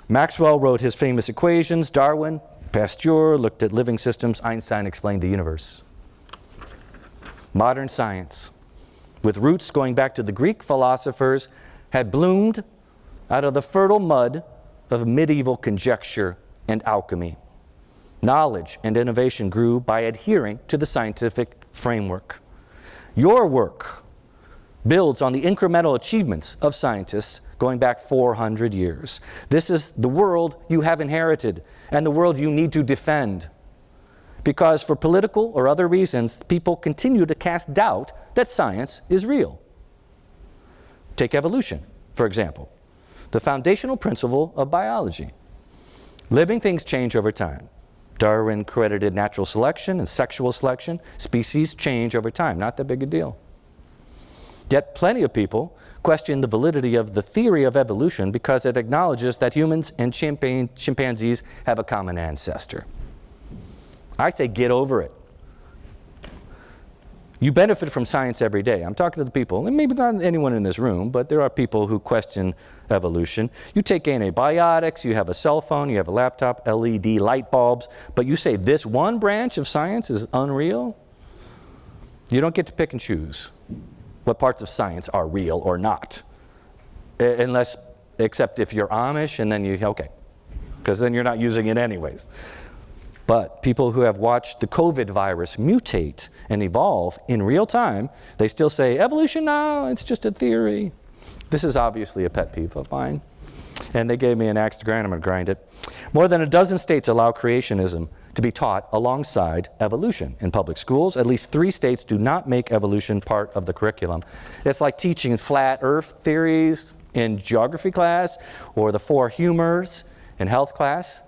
Maxwell wrote his famous equations. Darwin, Pasteur looked at living systems. Einstein explained the universe. Modern science, with roots going back to the Greek philosophers, had bloomed out of the fertile mud of medieval conjecture and alchemy. Knowledge and innovation grew by adhering to the scientific framework. Your work builds on the incremental achievements of scientists going back 400 years. This is the world you have inherited and the world you need to defend. Because for political or other reasons, people continue to cast doubt that science is real. Take evolution, for example, the foundational principle of biology. Living things change over time. Darwin credited natural selection and sexual selection. Species change over time, not that big a deal. Yet plenty of people question the validity of the theory of evolution because it acknowledges that humans and chimpanzees have a common ancestor. I say get over it. You benefit from science every day. I'm talking to the people, and maybe not anyone in this room, but there are people who question evolution. You take antibiotics, you have a cell phone, you have a laptop, LED light bulbs, but you say this one branch of science is unreal? You don't get to pick and choose what parts of science are real or not. Except if you're Amish, and then okay, because then you're not using it anyways. But people who have watched the COVID virus mutate and evolve in real time, they still say, evolution, no, it's just a theory. This is obviously a pet peeve of mine. And they gave me an axe to grind, I'm going to grind it. More than a dozen states allow creationism to be taught alongside evolution in public schools. At least 3 states do not make evolution part of the curriculum. It's like teaching flat earth theories in geography class or the 4 humors in health class.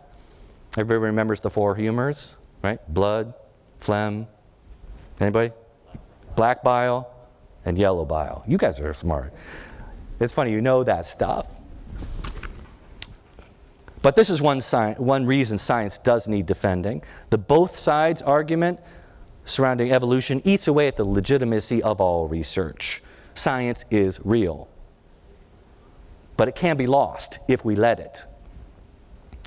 Everybody remembers the 4 humors, right? Blood, phlegm, anybody? Black bile and yellow bile. You guys are smart. It's funny, you know that stuff. But this is one reason science does need defending. The both sides argument surrounding evolution eats away at the legitimacy of all research. Science is real. But it can be lost if we let it.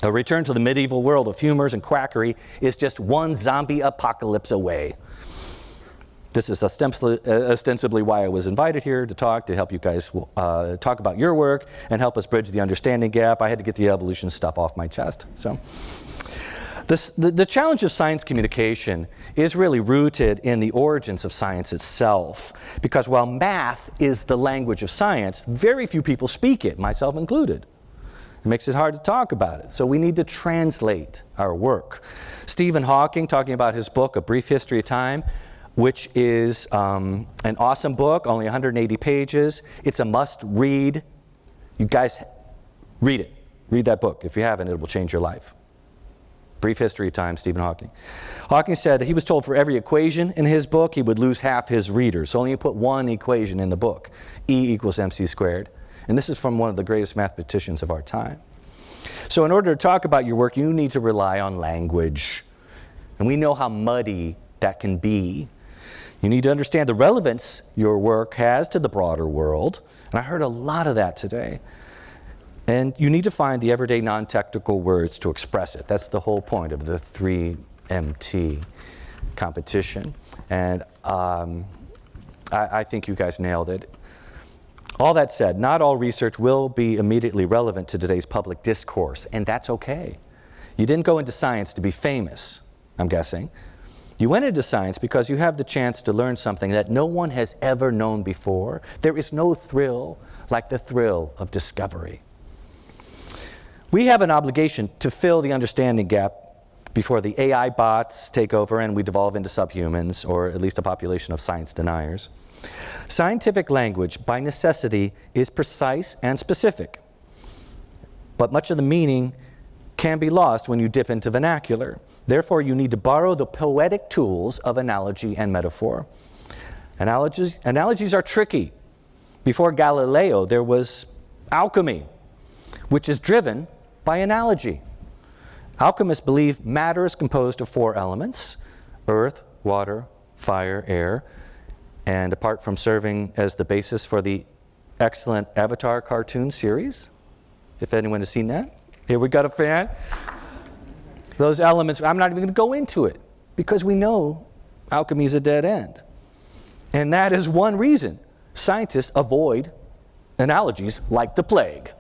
A return to the medieval world of humors and quackery is just one zombie apocalypse away. This is ostensibly why I was invited here to talk, to help you guys talk about your work and help us bridge the understanding gap. I had to get the evolution stuff off my chest. So, the challenge of science communication is really rooted in the origins of science itself. Because while math is the language of science, very few people speak it, myself included. It makes it hard to talk about it. So we need to translate our work. Stephen Hawking, talking about his book, A Brief History of Time, which is an awesome book, only 180 pages. It's a must-read. You guys, read it. Read that book. If you haven't, it will change your life. Brief History of Time, Stephen Hawking. Hawking said that he was told for every equation in his book, he would lose half his readers. So only put one equation in the book, E = mc squared. And this is from one of the greatest mathematicians of our time. So in order to talk about your work, you need to rely on language. And we know how muddy that can be. You need to understand the relevance your work has to the broader world. And I heard a lot of that today. And you need to find the everyday non-technical words to express it. That's the whole point of the 3MT competition. And I think you guys nailed it. All that said, not all research will be immediately relevant to today's public discourse, and that's okay. You didn't go into science to be famous, I'm guessing. You went into science because you have the chance to learn something that no one has ever known before. There is no thrill like the thrill of discovery. We have an obligation to fill the understanding gap before the AI bots take over and we devolve into subhumans, or at least a population of science deniers. Scientific language, by necessity, is precise and specific. But much of the meaning can be lost when you dip into vernacular. Therefore, you need to borrow the poetic tools of analogy and metaphor. Analogies are tricky. Before Galileo, there was alchemy, which is driven by analogy. Alchemists believe matter is composed of 4 elements: earth, water, fire, air. And apart from serving as the basis for the excellent Avatar cartoon series, if anyone has seen that, here we got a fan. Those elements, I'm not even going to go into it because we know alchemy is a dead end. And that is one reason scientists avoid analogies like the plague.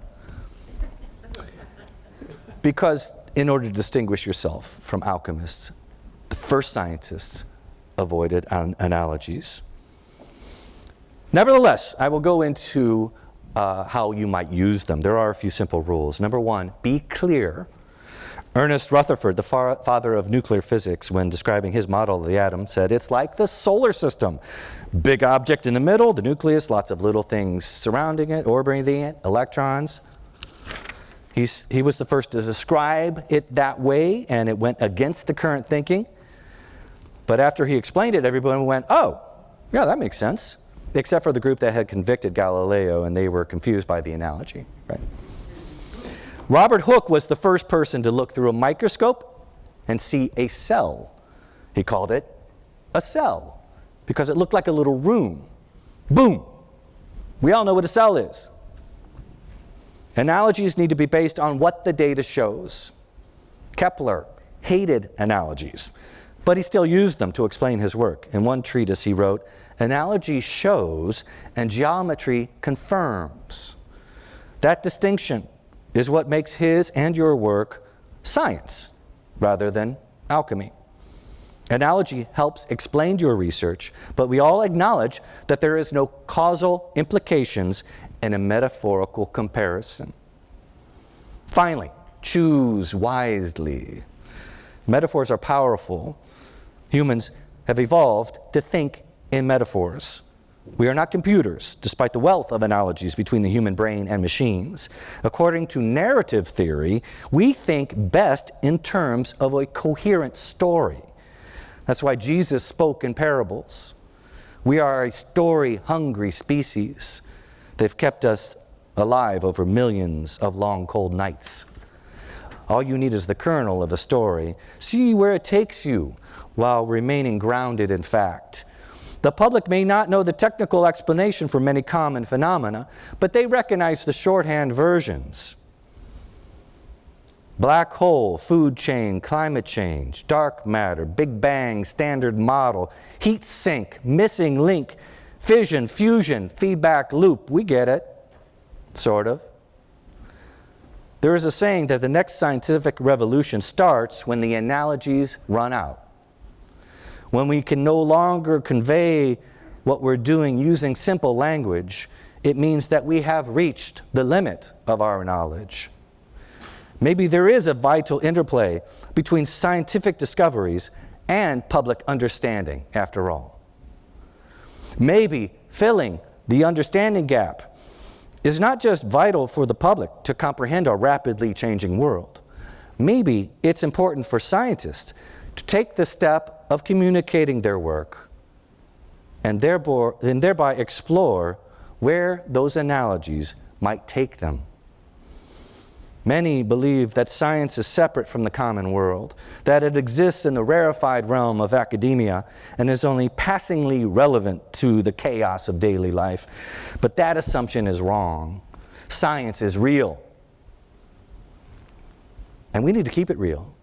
Because in order to distinguish yourself from alchemists, the first scientists avoided analogies. Nevertheless, I will go into how you might use them. There are a few simple rules. Number one, be clear. Ernest Rutherford, the father of nuclear physics, when describing his model of the atom, said it's like the solar system. Big object in the middle, the nucleus, lots of little things surrounding it, orbiting it, electrons. He was the first to describe it that way, and it went against the current thinking. But after he explained it, everyone went, oh, yeah, that makes sense. Except for the group that had convicted Galileo, and they were confused by the analogy, right? Robert Hooke was the first person to look through a microscope and see a cell. He called it a cell because it looked like a little room. Boom! We all know what a cell is. Analogies need to be based on what the data shows. Kepler hated analogies, but he still used them to explain his work. In one treatise he wrote, "Analogy shows and geometry confirms." That distinction is what makes his and your work science rather than alchemy. Analogy helps explain your research, but we all acknowledge that there is no causal implications in a metaphorical comparison. Finally, choose wisely. Metaphors are powerful. Humans have evolved to think in metaphors. We are not computers, despite the wealth of analogies between the human brain and machines. According to narrative theory, we think best in terms of a coherent story. That's why Jesus spoke in parables. We are a story-hungry species. They've kept us alive over millions of long, cold nights. All you need is the kernel of a story. See where it takes you while remaining grounded in fact. The public may not know the technical explanation for many common phenomena, but they recognize the shorthand versions. Black hole, food chain, climate change, dark matter, Big Bang, standard model, heat sink, missing link, fission, fusion, feedback loop. We get it, sort of. There is a saying that the next scientific revolution starts when the analogies run out. When we can no longer convey what we're doing using simple language, it means that we have reached the limit of our knowledge. Maybe there is a vital interplay between scientific discoveries and public understanding, after all. Maybe filling the understanding gap is not just vital for the public to comprehend our rapidly changing world. Maybe it's important for scientists to take the step of communicating their work and thereby explore where those analogies might take them. Many believe that science is separate from the common world, that it exists in the rarefied realm of academia and is only passingly relevant to the chaos of daily life. But that assumption is wrong. Science is real. And we need to keep it real.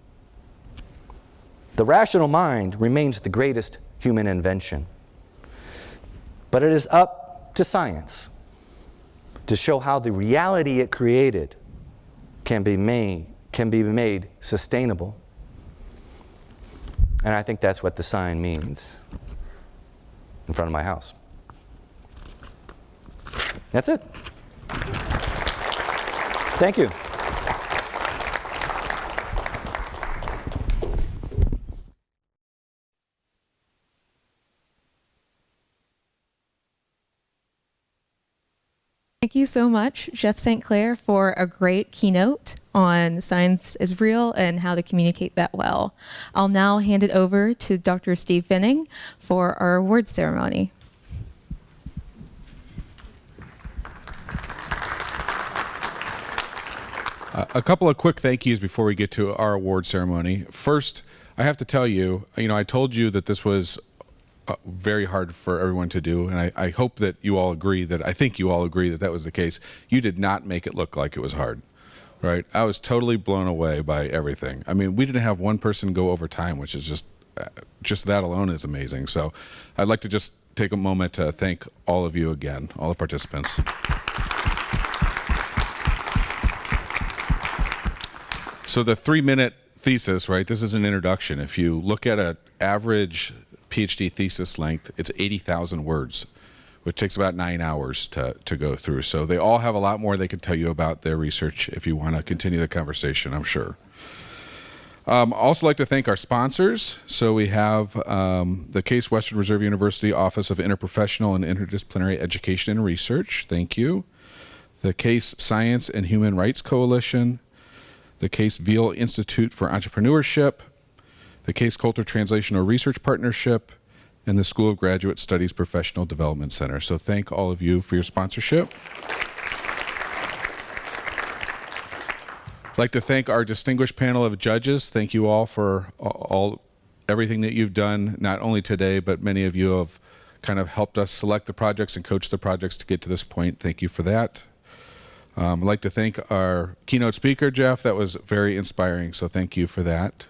The rational mind remains the greatest human invention. But it is up to science to show how the reality it created can be made sustainable. And I think that's what the sign means in front of my house. That's it. Thank you. Thank you so much, Jeff St. Clair, for a great keynote on science is real and how to communicate that well. I'll now hand it over to Dr. Steve Finning for our awards ceremony. A couple of quick thank yous before we get to our award ceremony. First, I have to tell you, I told you that this was very hard for everyone to do, and I hope that you all agree that, I think you all agree that that was the case. You did not make it look like it was hard, right? I was totally blown away by everything. I mean, we didn't have one person go over time, which is just that alone is amazing. So I'd like to just take a moment to thank all of you again, all the participants. So the 3-minute thesis, right? This is an introduction. If you look at an average PhD thesis length, it's 80,000 words, which takes about 9 hours to go through. So they all have a lot more they could tell you about their research if you want to continue the conversation, I'm sure. Also like to thank our sponsors. So we have the Case Western Reserve University Office of Interprofessional and Interdisciplinary Education and Research. Thank you. The Case Science and Human Rights Coalition, the Case Veal Institute for Entrepreneurship, the Case Coulter Translational Research Partnership, and the School of Graduate Studies Professional Development Center. So thank all of you for your sponsorship. I'd like to thank our distinguished panel of judges. Thank you all for everything that you've done, not only today, but many of you have kind of helped us select the projects and coach the projects to get to this point. Thank you for that. I'd like to thank our keynote speaker, Jeff. That was very inspiring, so thank you for that.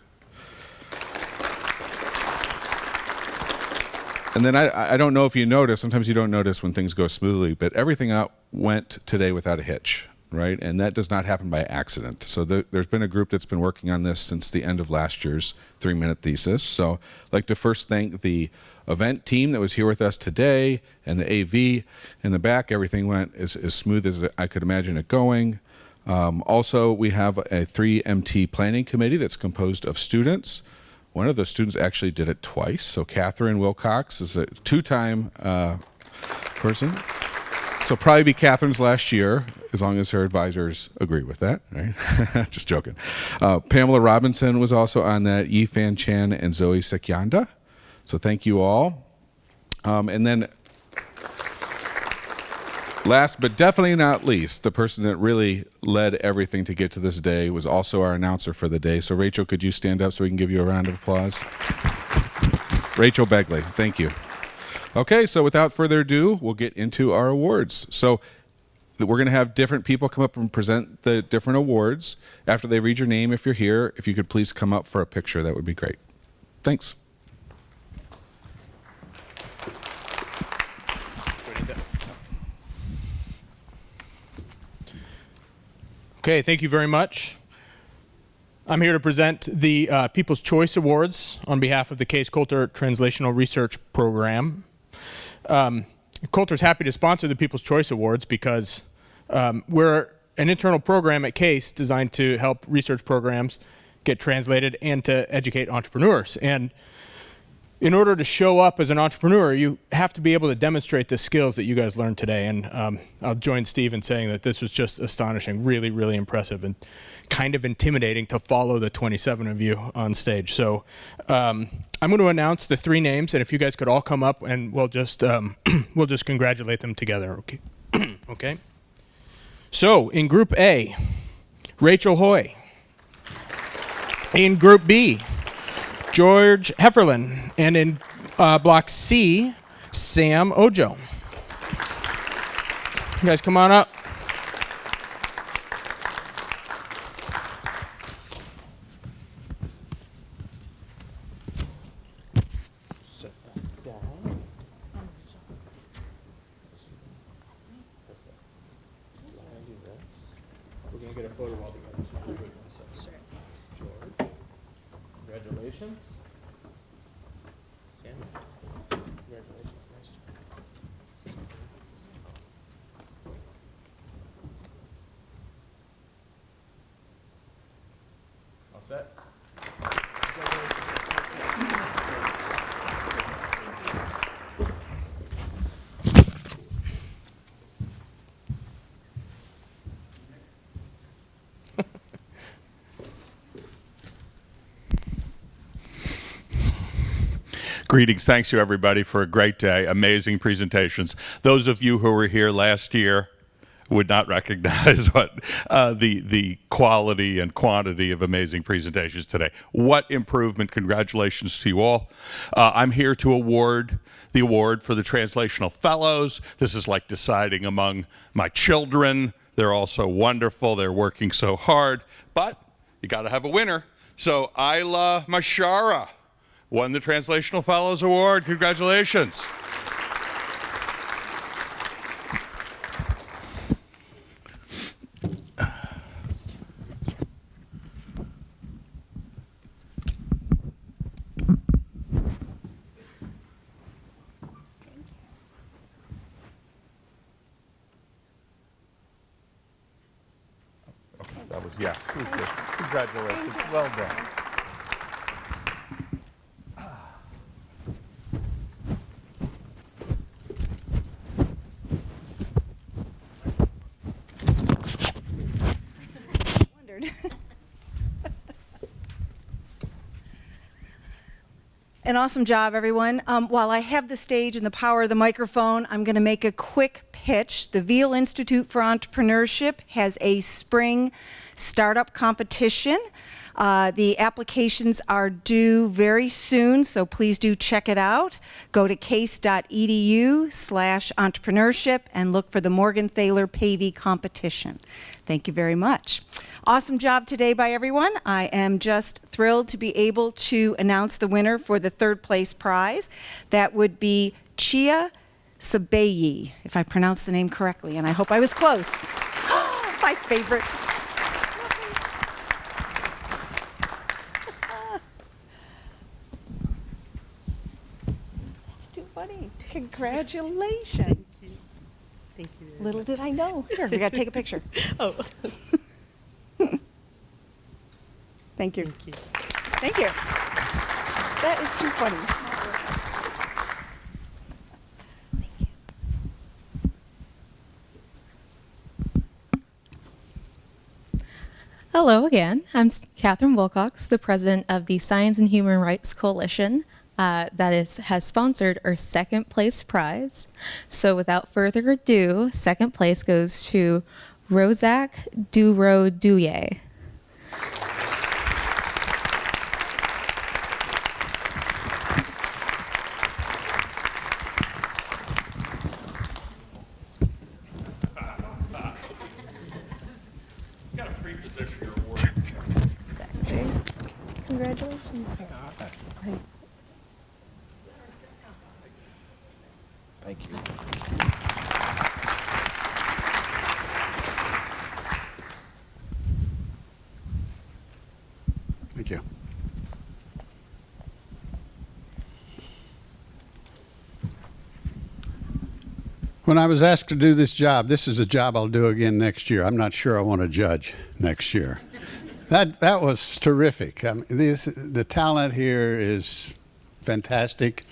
And then I don't know if you notice, sometimes you don't notice when things go smoothly, but everything went today without a hitch, right? And that does not happen by accident. So there's been a group that's been working on this since the end of last year's 3-minute thesis. So I'd like to first thank the event team that was here with us today and the AV in the back. Everything went as smooth as I could imagine it going. Also, we have a 3MT planning committee that's composed of students. One of those students actually did it twice. So Catherine Wilcox is a 2-time person. So probably be Catherine's last year, as long as her advisors agree with that, right? Just joking. Pamela Robinson was also on that, Yifan Chan and Zoe Sekyanda. So thank you all. And then last but definitely not least, the person that really led everything to get to this day was also our announcer for the day. So Rachel, could you stand up so we can give you a round of applause? Rachel Begley, thank you. Okay, so without further ado, we'll get into our awards. So we're going to have different people come up and present the different awards. After they read your name, if you're here, if you could please come up for a picture, that would be great. Thanks. Okay, thank you very much. I'm here to present the People's Choice Awards on behalf of the Case Coulter Translational Research Program. Coulter's happy to sponsor the People's Choice Awards because we're an internal program at Case designed to help research programs get translated and to educate entrepreneurs. And in order to show up as an entrepreneur, you have to be able to demonstrate the skills that you guys learned today. And I'll join Steve in saying that this was just astonishing, really, really impressive, and kind of intimidating to follow the 27 of you on stage. So I'm going to announce the 3 names, and if you guys could all come up and we'll just congratulate them together. Okay. Okay. So in Group A, Rachel Hoy. In Group B, George Hefferlin, and in Block C, Sam Ojo. You guys come on up. Set that down. We're going to get a photo all together. George, congratulations. Sam, congratulations. Nice job. All set? Greetings. Thanks to everybody for a great day. Amazing presentations. Those of you who were here last year would not recognize what the quality and quantity of amazing presentations today. What improvement. Congratulations to you all. I'm here to award the award for the Translational Fellows. This is like deciding among my children. They're all so wonderful. They're working so hard. But you got to have a winner. So Ayla Mashara won the Translational Fellows Award. Congratulations. Yeah, please do. Congratulations. Well done. An awesome job, everyone. While I have the stage and the power of the microphone, I'm going to make a quick pitch. The Veal Institute for Entrepreneurship has a spring startup competition. The applications are due very soon, so please do check it out. Go to case.edu/entrepreneurship and look for the Morgan Thaler Pavey competition. Thank you very much. Awesome job today by everyone. I am just thrilled to be able to announce the winner for the third place prize. That would be Chia Sabeyi, if I pronounced the name correctly, and I hope I was close. My favorite. That's too funny. Congratulations. Thank you. Little did I know. Here, we got to take a picture. Oh. Thank you. Thank you. Thank you. That is too funny. Hello again. I'm Catherine Wilcox, the president of the Science and Human Rights Coalition has sponsored our second place prize. So without further ado, second place goes to Rozak Duro-Duye. Congratulations. Thank you. Thank you. When I was asked to do this job, this is a job I'll do again next year. I'm not sure I want to judge next year. That was terrific. I mean, the talent here is fantastic.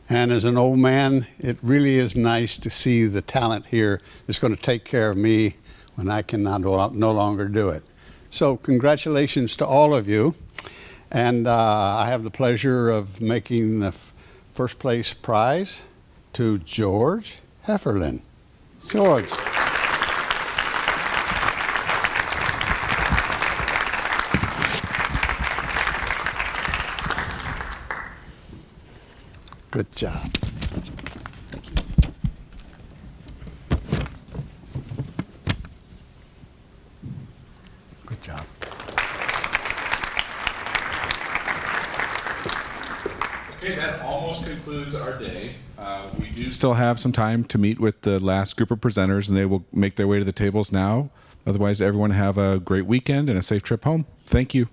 And as an old man, it really is nice to see the talent here that's going to take care of me when I can no longer do it. So congratulations to all of you. And I have the pleasure of making the first place prize to George Hefferlin. George. Good job. Good job. Okay, that almost concludes our day. We do still have some time to meet with the last group of presenters, and they will make their way to the tables now. Otherwise, everyone have a great weekend and a safe trip home. Thank you.